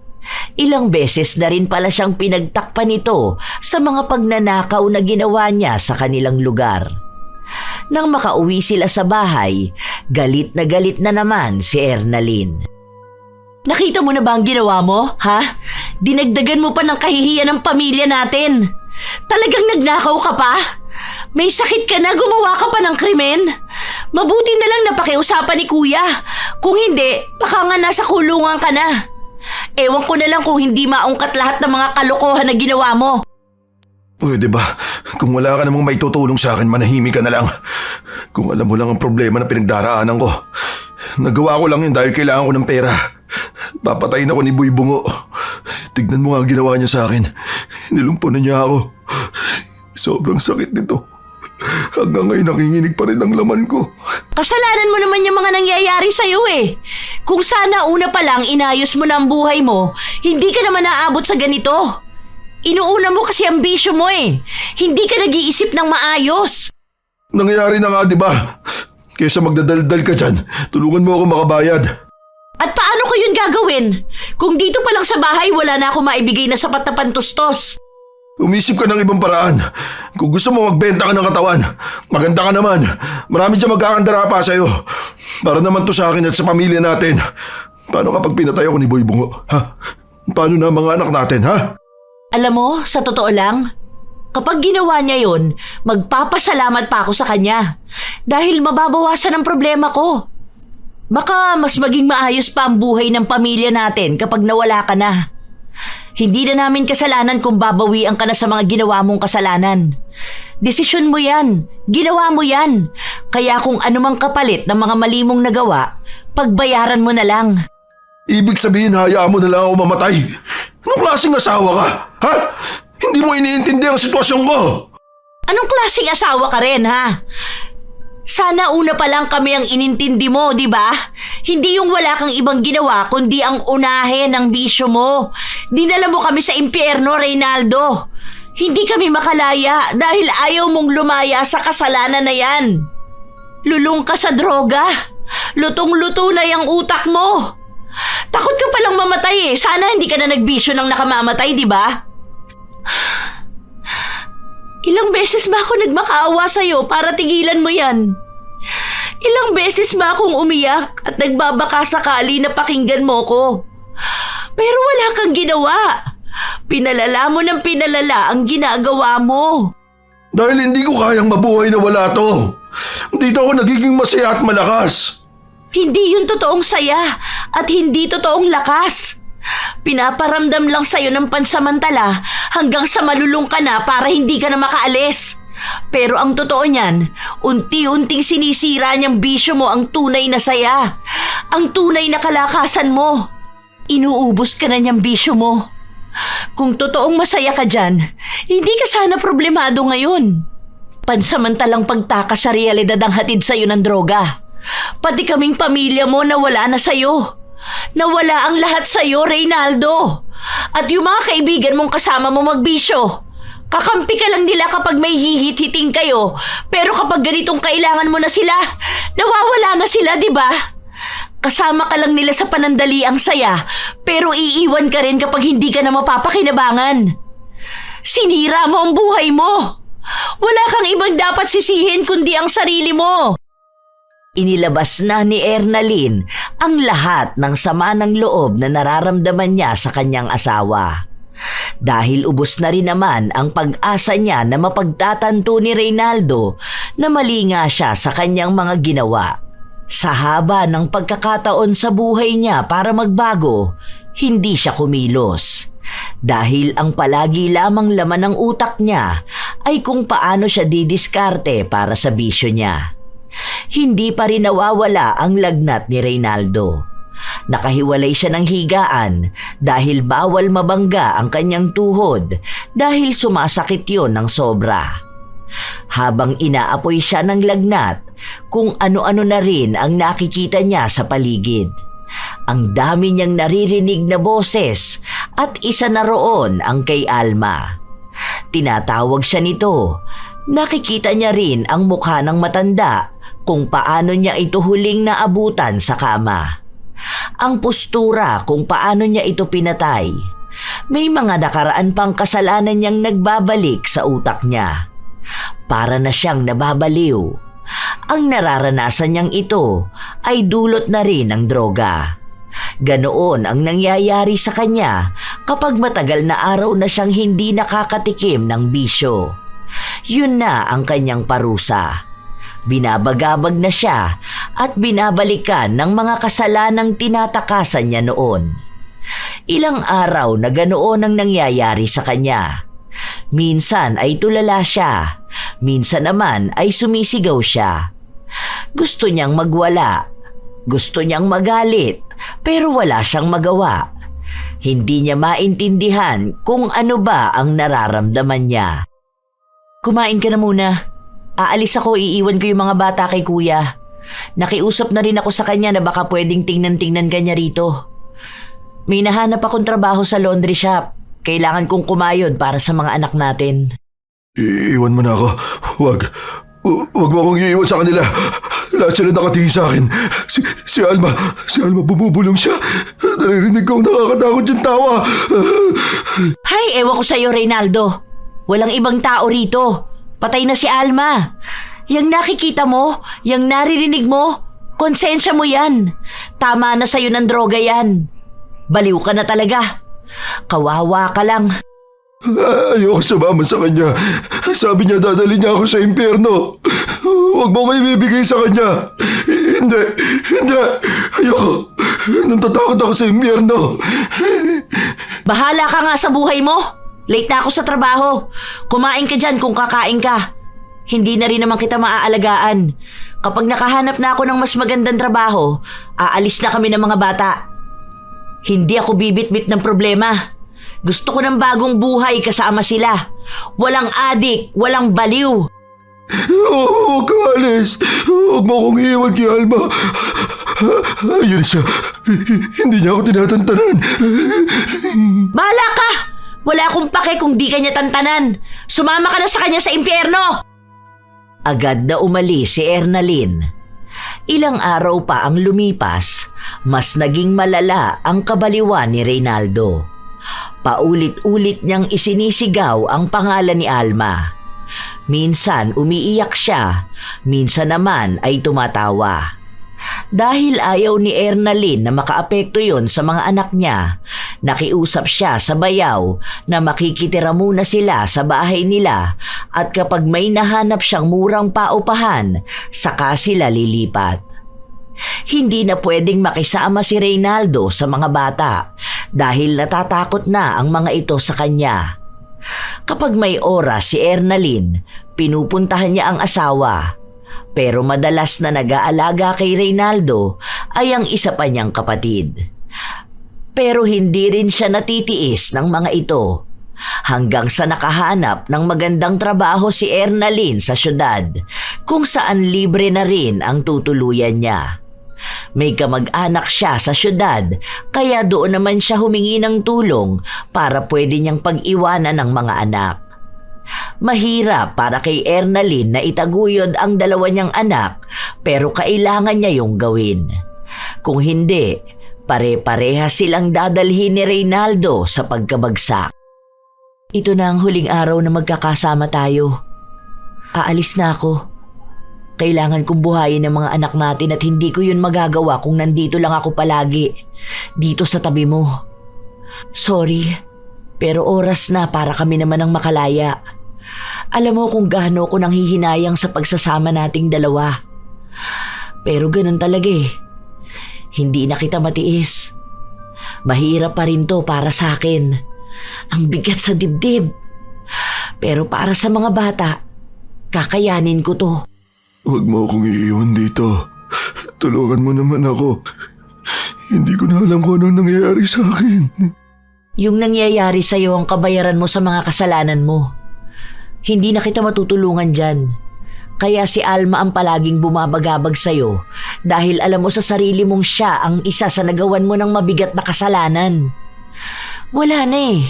Ilang beses na rin pala siyang pinagtakpan nito sa mga pagnanakaw na ginawa niya sa kanilang lugar. Nang makauwi sila sa bahay, galit na naman si Ernalyn. Nakita mo na ba ang ginawa mo, ha? Dinagdagan mo pa ng kahihiyan ng pamilya natin. Talagang nagnakaw ka pa? May sakit ka na, gumawa ka pa ng krimen? Mabuti na lang napakiusapan ni kuya. Kung hindi, baka nga nasa kulungan ka na. Ewan ko na lang kung hindi maungkat lahat ng mga kalokohan na ginawa mo. Pwede ba? Kung wala ka namang may tutulong sa akin, manahimik ka na lang. Kung alam mo lang ang problema na pinagdaraanan ko. Nagawa ko lang yun dahil kailangan ko ng pera. Papatayin ako ni Boy Bungo. Tignan mo nga ang ginawa niya sa akin. Nilumpunan niya ako. Sobrang sakit nito. Hanggang ngayon nakinginig pa rin ang laman ko. Kasalanan mo naman yung mga nangyayari sa'yo eh. Kung sana una pa lang inayos mo na ang buhay mo, hindi ka naman naaabot sa ganito. Inuuna mo kasi ang bisyo mo eh. Hindi ka nag-iisip ng maayos. Nangyayari na nga, di ba? Kesa magdadaldal ka dyan, tulungan mo ako makabayad. At paano ko yun gagawin? Kung dito pa lang sa bahay wala na ako maibigay na sapat na pantustos. Umisip ka ng ibang paraan. Kung gusto mo magbenta ka ng katawan, maganda ka naman. Marami dyan magkakandara pa sa'yo. Para naman to sa akin at sa pamilya natin. Paano kapag pinatay ako ni Boy Bungo? Ha? Paano na ang mga anak natin, ha? Alam mo, sa totoo lang, kapag ginawa niya yon, magpapasalamat pa ako sa kanya. Dahil mababawasan ang problema ko. Baka mas maging maayos pa ang buhay ng pamilya natin kapag nawala ka na. Hindi na namin kasalanan kung babawian ka na sa mga ginawa mong kasalanan. Desisyon mo yan. Ginawa mo yan. Kaya kung anumang kapalit ng mga mali mong nagawa, pagbayaran mo na lang. Ibig sabihin, hayaan mo na lang ako mamatay. Anong klaseng asawa ka? Ha? Hindi mo iniintindi ang sitwasyon ko. Anong klaseng asawa ka rin, ha? Sana una pa lang kami ang inintindi mo, di ba? Hindi yung wala kang ibang ginawa, kundi ang unahin ng bisyo mo. Dinala mo kami sa impyerno, Reynaldo. Hindi kami makalaya dahil ayaw mong lumaya sa kasalanan na yan. Lulong ka sa droga. Lutong-luto na yung utak mo. Takot ka palang mamatay eh. Sana hindi ka na nagbisyo nang nakamamatay, di ba? Ilang beses ba ako nagmakaawa sa'yo para tigilan mo yan? Ilang beses ba akong umiyak at nagbabaka sakali na pakinggan mo ko? Pero wala kang ginawa. Pinalala mo ng pinalala ang ginagawa mo. Dahil hindi ko kayang mabuhay na wala to. Dito ako nagiging masaya at malakas. Hindi yun totoong saya at hindi totoong lakas. Pinaparamdam lang sa'yo ng pansamantala hanggang sa malulung ka na para hindi ka na makaalis. Pero ang totoo niyan, unti-unting sinisira niyang bisyo mo ang tunay na saya. Ang tunay na kalakasan mo. Inuubos ka na niyang bisyo mo. Kung totoong masaya ka dyan, hindi ka sana problemado ngayon. Pansamantalang pagtakas sa realidad ang hatid sa'yo ng droga. Pati kaming pamilya mo nawala na sa'yo. Nawala ang lahat sa'yo, Reynaldo. At yung mga kaibigan mong kasama mo magbisyo. Kakampi ka lang nila kapag may hihit-hiting kayo. Pero kapag ganitong kailangan mo na sila, nawawala na sila, di ba? Kasama ka lang nila sa panandaliang saya, pero iiwan ka rin kapag hindi ka na mapapakinabangan. Sinira mo ang buhay mo. Wala kang ibang dapat sisihin kundi ang sarili mo. Inilabas na ni Ernalyn ang lahat ng sama ng loob na nararamdaman niya sa kanyang asawa. Dahil ubos na rin naman ang pag-asa niya na mapagtatanto ni Reynaldo na mali nga siya sa kanyang mga ginawa. Sa haba ng pagkakataon sa buhay niya para magbago, hindi siya kumilos. Dahil ang palagi lamang laman ng utak niya ay kung paano siya didiskarte para sa bisyo niya. Hindi pa rin nawawala ang lagnat ni Reynaldo. Nakahiwalay siya ng higaan dahil bawal mabangga ang kanyang tuhod dahil sumasakit yon ng sobra. Habang inaapoy siya ng lagnat, kung ano-ano na rin ang nakikita niya sa paligid. Ang dami niyang naririnig na boses at isa na roon ang kay Alma. Tinatawag siya nito. Nakikita niya rin ang mukha ng matanda kung paano niya ito huling naabutan sa kama. Ang postura kung paano niya ito pinatay. May mga nakaraan pang kasalanan niyang nagbabalik sa utak niya. Para na siyang nababaliw. Ang nararanasan niyang ito ay dulot na rin ng droga. Ganoon ang nangyayari sa kanya kapag matagal na araw na siyang hindi nakakatikim ng bisyo. Yun na ang kanyang parusa. Binabagabag na siya at binabalikan ng mga kasalanang tinatakasan niya noon. Ilang araw na ganoon ang nangyayari sa kanya. Minsan ay tulala siya, minsan naman ay sumisigaw siya. Gusto niyang magwala, gusto niyang magalit, pero wala siyang magawa. Hindi niya maintindihan kung ano ba ang nararamdaman niya. Kumain ka na muna. Aalis ako, iiwan ko yung mga bata kay kuya. Nakiusap na rin ako sa kanya na baka pwedeng tingnan-tingnan ka niya rito. May nahanap akong trabaho sa laundry shop. Kailangan kong kumayod para sa mga anak natin. Iiwan mo na ako. Huwag mo akong iiwan sa kanila. Lahat sila nakatingin sa akin. Si Alma bumubulong siya. Naririnig ko ang nakakatakot yung tawa. Hay, ewan ko sa'yo, Reynaldo. Walang ibang tao rito. Patay na si Alma. Yang nakikita mo, yang naririnig mo, konsensya mo yan. Tama na sa'yo ng droga yan. Baliw ka na talaga. Kawawa ka lang. Ayoko sumama sa kanya. Sabi niya dadali niya ako sa impyerno. Huwag mo ko ibibigay sa kanya. Hindi. Ayoko. Natatakot ako sa impyerno. Bahala ka nga sa buhay mo. Late na ako sa trabaho. Kumain ka dyan kung kakain ka. Hindi na rin naman kita maaalagaan. Kapag nakahanap na ako ng mas magandang trabaho, aalis na kami ng mga bata. Hindi ako bibitbit ng problema. Gusto ko ng bagong buhay kasama sila. Walang adik, walang baliw. Huwag ka alis. Huwag mo akong iiwan kay Alma. Ayun siya. Hindi niya ako tinatantanan. Bahala ka! Wala akong pake kung di kanya tantanan. Sumama ka na sa kanya sa impyerno! Agad na umalis si Ernalyn. Ilang araw pa ang lumipas, mas naging malala ang kabaliwan ni Reynaldo. Paulit-ulit niyang isinisigaw ang pangalan ni Alma. Minsan umiiyak siya, minsan naman ay tumatawa. Dahil ayaw ni Ernalyn na makaapekto yon sa mga anak niya, nakiusap siya sa bayaw na makikitira muna sila sa bahay nila at kapag may nahanap siyang murang paupahan, saka sila lilipat. Hindi na pwedeng makisama si Reynaldo sa mga bata dahil natatakot na ang mga ito sa kanya. Kapag may oras si Ernalyn, pinupuntahan niya ang asawa. Pero madalas na nag-aalaga kay Reynaldo ay ang isa pa niyang kapatid. Pero hindi rin siya natitiis ng mga ito. Hanggang sa nakahanap ng magandang trabaho si Ernalyn sa syudad, kung saan libre na rin ang tutuluyan niya. May kamag-anak siya sa syudad, kaya doon naman siya humingi ng tulong para pwede niyang pag-iwanan ng mga anak. Mahirap para kay Ernalyn na itaguyod ang dalawa niyang anak, pero kailangan niya yung gawin. Kung hindi, pare-pareha silang dadalhin ni Reynaldo sa pagkabagsak. Ito na ang huling araw na magkakasama tayo. Aalis na ako. Kailangan kong buhayin ang mga anak natin at hindi ko yun magagawa kung nandito lang ako palagi, dito sa tabi mo. Sorry, pero oras na para kami naman ang makalaya. Alam mo kung gaano ko nang hihinayang sa pagsasama nating dalawa. Pero ganun talaga eh. Hindi na kita matiis. Mahirap pa rin to para sa akin. Ang bigat sa dibdib. Pero para sa mga bata, kakayanin ko to. Huwag mo akong iiwan dito. Tulungan mo naman ako. Hindi ko na alam kung anong nangyayari sa akin. Yung nangyayari sa'yo ang kabayaran mo sa mga kasalanan mo. Hindi na kita matutulungan dyan. Kaya si Alma ang palaging bumabagabag sa'yo dahil alam mo sa sarili mong siya ang isa sa nagawan mo ng mabigat na kasalanan. Wala na eh.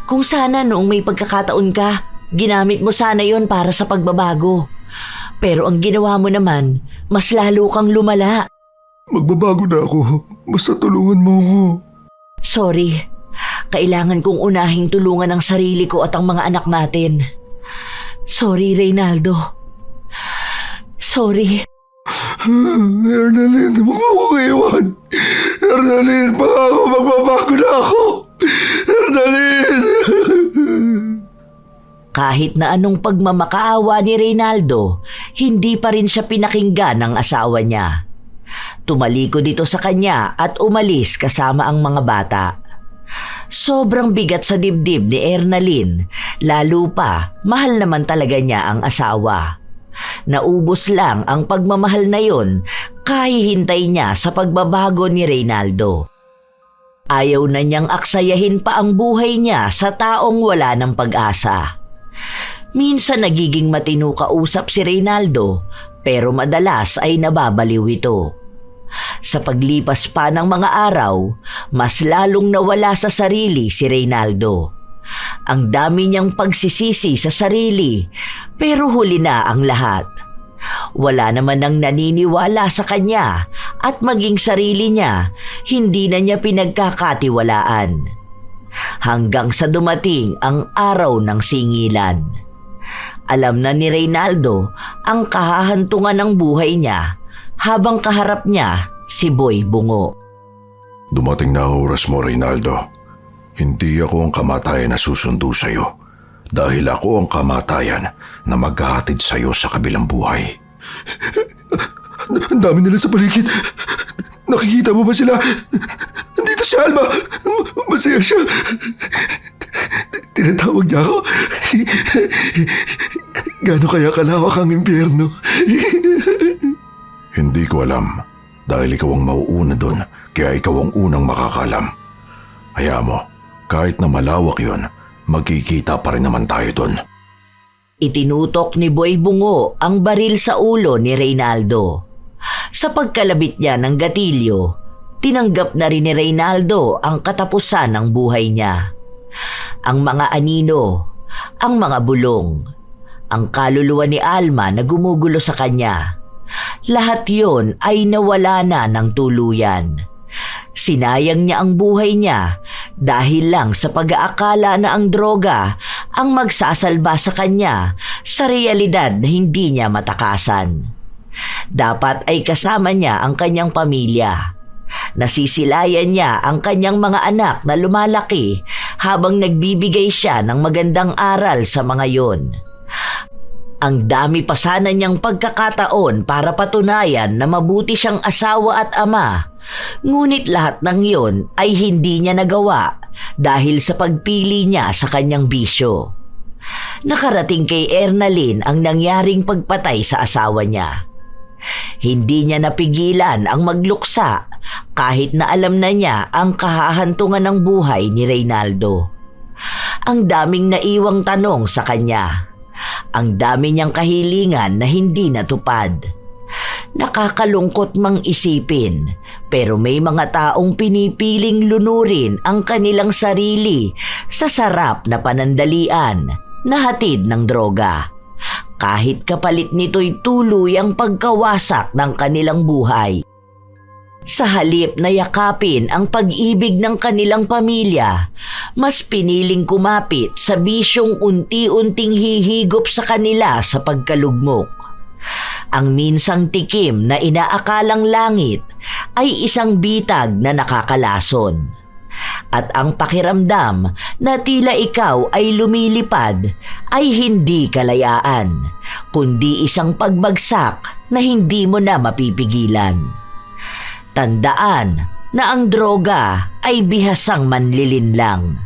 Kung sana noong may pagkakataon ka, ginamit mo sana yon para sa pagbabago. Pero ang ginawa mo naman, mas lalo kang lumala. Magbabago na ako. Basta tulungan mo ako. Sorry. Kailangan kong unahing tulungan ang sarili ko at ang mga anak natin. Sorry, Reynaldo. Sorry. Ernalyn, huwag mo akong iwan. Ernalyn, pangako magbabago na ako. Ernalyn! Kahit na anong pagmamakaawa ni Reynaldo, hindi pa rin siya pinakinggan ng asawa niya. Tumalikod dito sa kanya at umalis kasama ang mga bata. Sobrang bigat sa dibdib ni Ernalyn, lalo pa mahal naman talaga niya ang asawa. Naubos lang ang pagmamahal na yon kahihintay niya sa pagbabago ni Reynaldo. Ayaw na niyang aksayahin pa ang buhay niya sa taong wala ng pag-asa. Minsan nagiging matino kausap si Reynaldo pero madalas ay nababaliw ito. Sa paglipas pa ng mga araw, mas lalong nawala sa sarili si Reynaldo. Ang dami niyang pagsisisi sa sarili pero huli na ang lahat. Wala naman nang naniniwala sa kanya at maging sarili niya hindi na niya pinagkakatiwalaan. Hanggang sa dumating ang araw ng singilan. Alam na ni Reynaldo ang kahahantungan ng buhay niya habang kaharap niya si Boy Bungo. Dumating na ang oras mo, Reynaldo. Hindi ako ang kamatayan na susundo sa'yo dahil ako ang kamatayan na maghahatid sa'yo sa kabilang buhay. Ang dami nila sa paligid. Nakikita mo ba sila? Nandito si Alma. Masaya siya. Tinatawag niya ako. Gaano kaya kalawak ang impyerno? Hindi ko alam dahil ikaw ang mauuna doon kaya ikaw ang unang makakalam. Hayaan mo, kahit na malawak yon, magkikita pa rin naman tayo doon. Itinutok ni Boy Bungo ang baril sa ulo ni Reynaldo. Sa pagkalabit niya ng gatilyo, tinanggap na rin ni Reynaldo ang katapusan ng buhay niya. Ang mga anino, ang mga bulong, ang kaluluwa ni Alma na gumugulo sa kanya. Lahat yon ay nawala na ng tuluyan. Sinayang niya ang buhay niya dahil lang sa pag-aakala na ang droga ang magsasalba sa kanya sa realidad na hindi niya matakasan. Dapat ay kasama niya ang kanyang pamilya. Nasisilayan niya ang kanyang mga anak na lumalaki habang nagbibigay siya ng magandang aral sa mga yon. Ang dami pa sana niyang pagkakataon para patunayan na mabuti siyang asawa at ama, ngunit lahat ng yon ay hindi niya nagawa dahil sa pagpili niya sa kanyang bisyo. Nakarating kay Ernalyn ang nangyaring pagpatay sa asawa niya. Hindi niya napigilan ang magluksa kahit na alam na niya ang kahahantungan ng buhay ni Reynaldo. Ang daming naiwang tanong sa kanya. Ang dami niyang kahilingan na hindi natupad. Nakakalungkot mang isipin, pero may mga taong pinipiling lunurin ang kanilang sarili sa sarap na panandalian na hatid ng droga. Kahit kapalit nito'y tuluyang pagkawasak ng kanilang buhay. Sa halip na yakapin ang pag-ibig ng kanilang pamilya, mas piniling kumapit sa bisyong unti-unting hihigop sa kanila sa pagkalugmok. Ang minsang tikim na inaakalang langit ay isang bitag na nakakalason. At ang pakiramdam na tila ikaw ay lumilipad ay hindi kalayaan, kundi isang pagbagsak na hindi mo na mapipigilan. Tandaan na ang droga ay bihasang manlilinlang.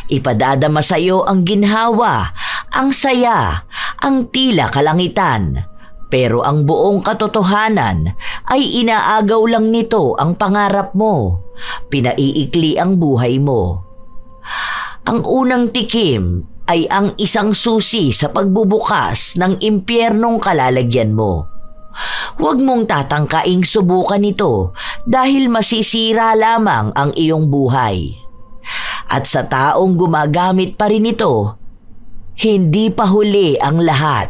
Ipadadama sa iyo ang ginhawa, ang saya, ang tila kalangitan. Pero ang buong katotohanan ay inaagaw lang nito ang pangarap mo. Pinaiikli ang buhay mo. Ang unang tikim ay ang isang susi sa pagbubukas ng impyernong kalalagyan mo. Huwag mong tatangkaing subukan ito dahil masisira lamang ang iyong buhay. At sa taong gumagamit pa rin ito, hindi pa huli ang lahat.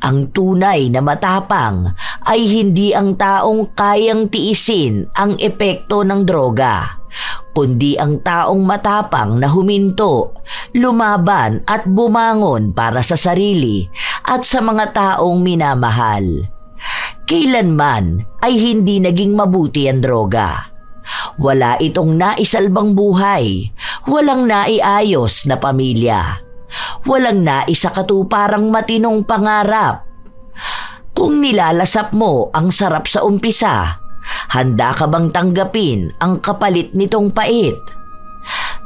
Ang tunay na matapang ay hindi ang taong kayang tiisin ang epekto ng droga, kundi ang taong matapang na huminto, lumaban at bumangon para sa sarili at sa mga taong minamahal. Kailanman ay hindi naging mabuti ang droga. Wala itong naisalbang buhay, walang naiayos na pamilya, walang naisakatuparang matinong pangarap. Kung nilalasap mo ang sarap sa umpisa, handa ka bang tanggapin ang kapalit nitong pait?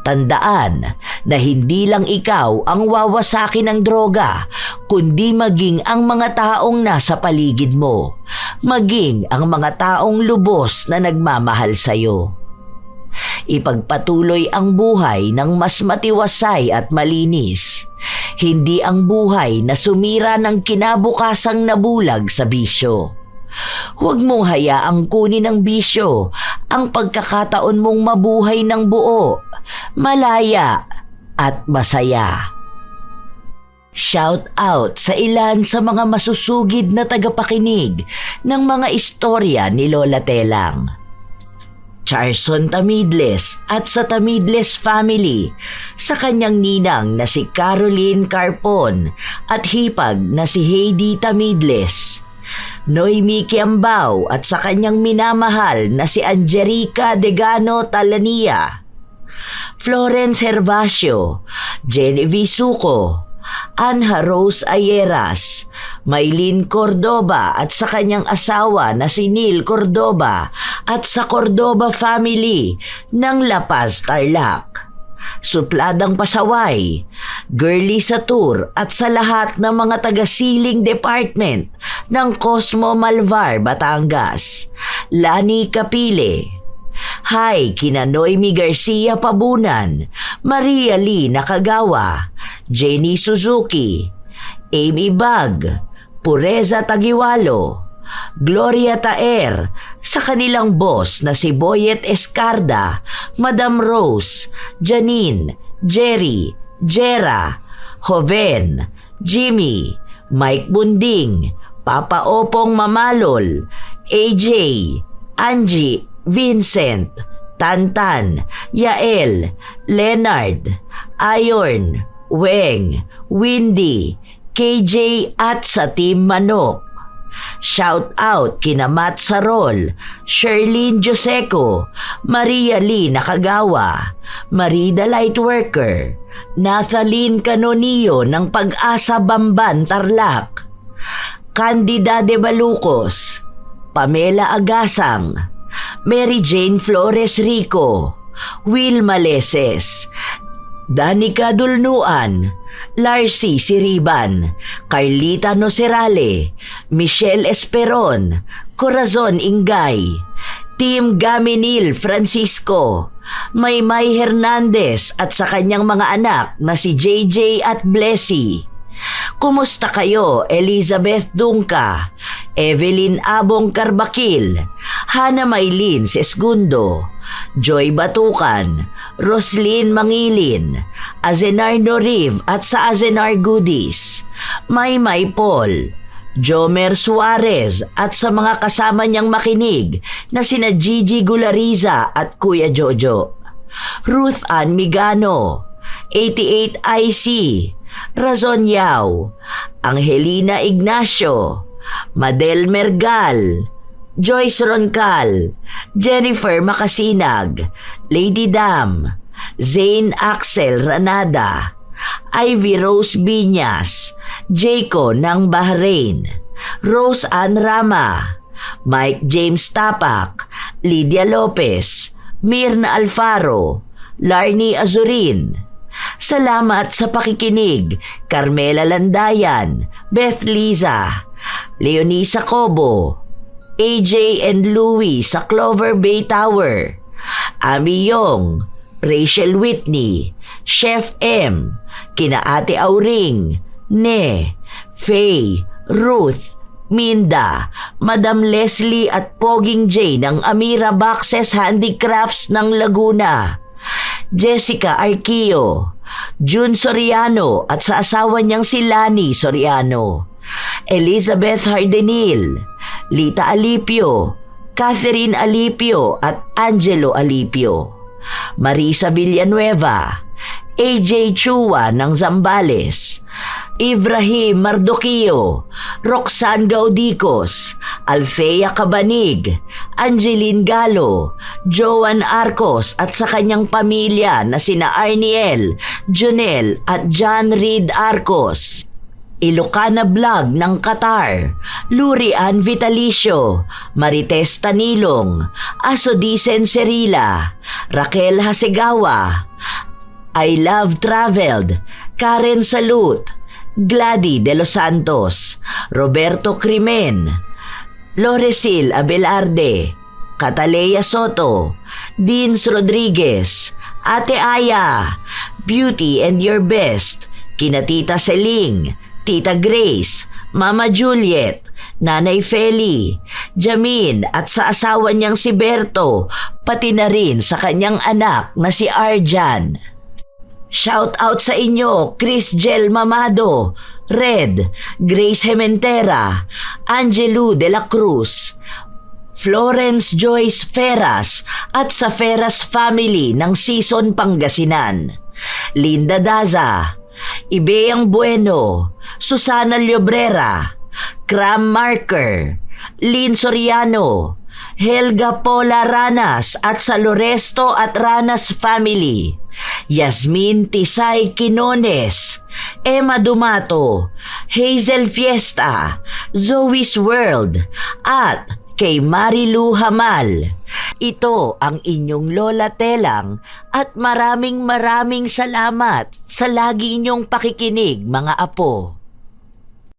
Tandaan na hindi lang ikaw ang wawasaki ng droga, kundi maging ang mga taong nasa paligid mo, maging ang mga taong lubos na nagmamahal sa'yo. Ipagpatuloy ang buhay ng mas matiwasay at malinis, hindi ang buhay na sumira ng kinabukasang nabulag sa bisyo. Huwag mong hayaang kunin ng bisyo ang pagkakataon mong mabuhay ng buo, malaya at masaya. Shout out sa ilan sa mga masusugid na tagapakinig ng mga istorya ni Lola Telang. Charson Tamidles at sa Tamidles family, sa kanyang ninang na si Caroline Carpon at hipag na si Heidi Tamidles. Noemi Kiambao at sa kanyang minamahal na si Angelica Degano Talania. Florence Hervasio, Genevieve Suco, Anha Rose Ayeras, Maylin Cordoba at sa kanyang asawa na si Neil Cordoba at sa Cordoba family ng La Paz, Tarlac. Supladang Pasaway, Girly Satur at sa lahat ng mga taga-siling department ng Cosmo Malvar, Batangas. Lani Capile. Hi kina Noemi Garcia Pabunan, Maria Lee Nakagawa, Jenny Suzuki, Amy Bag, Pureza Tagiwalo, Gloria Taer, sa kanilang boss na si Boyet Escarda, Madam Rose, Janine, Jerry, Jera, Joven, Jimmy, Mike Bunding, Papa Opong Mamalol, AJ, Angie, Vincent, Tantan, Yael, Leonard, Ayorn, Weng, Windy, KJ at sa Team Manok. Shout out kina Matt Sarol, Sherlyn Joseco, Maria Lee Nakagawa, Marida Lightworker, Nathaline Canonio ng Pag-asa Bamban, Tarlac, Candida de Balucos, Pamela Agasang, Mary Jane Flores Rico, Will Maleses, Danica Dulnuan, Larcy Siriban, Carlita Nocerale, Michelle Esperon, Corazon Ingay, Team Gaminil Francisco, Maymay Hernandez at sa kanyang mga anak na si JJ at Blessy. Kumusta kayo, Elizabeth Dungka, Evelyn Abong Carbakil, Hana Maylin Sesgundo, Joy Batukan, Roslyn Mangilin, Azenar Noriv at sa Azenar Goodies, Maymay Paul, Jomer Suarez at sa mga kasama niyang makinig na sina Gigi Gulariza at Kuya Jojo, Ruth Ann Migano, 88IC, Razon Yao, Angelina Ignacio, Madel Mergal, Joyce Roncal, Jennifer Makasinag, Lady Dam, Zane Axel Ranada, Ivy Rose Biñas, Jayco ng Bahrain, Rose Ann Rama, Mike James Tapak, Lydia Lopez, Mirna Alfaro, Larnie Azurin. Salamat sa pakikinig, Carmela Landayan, Beth Liza, Leonisa Cobo, AJ and Louie sa Clover Bay Tower, Ami Yong, Rachel Whitney, Chef M, kina Ate Auring, Ne, Faye, Ruth, Minda, Madam Leslie at Poging J ng Amira Boxes Handicrafts ng Laguna, Jessica Arquio, June Soriano at sa asawa niyang si Lani Soriano, Elizabeth Hardenil, Lita Alipio, Catherine Alipio at Angelo Alipio, Marisa Villanueva, AJ Chua ng Zambales, Ibrahim Mardoquio, Roxanne Gaudicos, Althea Cabanig, Angeline Galo, Joan Arcos at sa kanyang pamilya na sina Arniel, Jonel at John Reed Arcos, Ilocana Vlog ng Qatar, Lurian Vitalicio, Marites Tanilong, Asodisen Serila, Raquel Hasegawa, I Love Traveled, Karen Salud, Gladys de los Santos, Roberto Crimen, Loresil Abelarde, Catalea Soto, Deans Rodriguez, Ate Aya, Beauty and Your Best, kina Tita Seling, Tita Grace, Mama Juliet, Nanay Feli, Jamin at sa asawa niyang si Berto, pati na rin sa kanyang anak na si Arjan. Shout out sa inyo, Chris Gel Mamado, Red, Grace Hementera, Angelu de la Cruz, Florence Joyce Feras at sa Feras family ng Season Pangasinan, Linda Daza, Ibeang Bueno, Susana Llobrera, Cram Marker, Lynn Soriano, Helga Pola Ranas at sa Loresto at Ranas family, Yasmin Tisay Quinones, Emma Dumato, Hazel Fiesta, Zoe's World at kay Marilu Hamal. Ito ang inyong Lola Telang at maraming salamat sa lagi inyong pakikinig mga apo.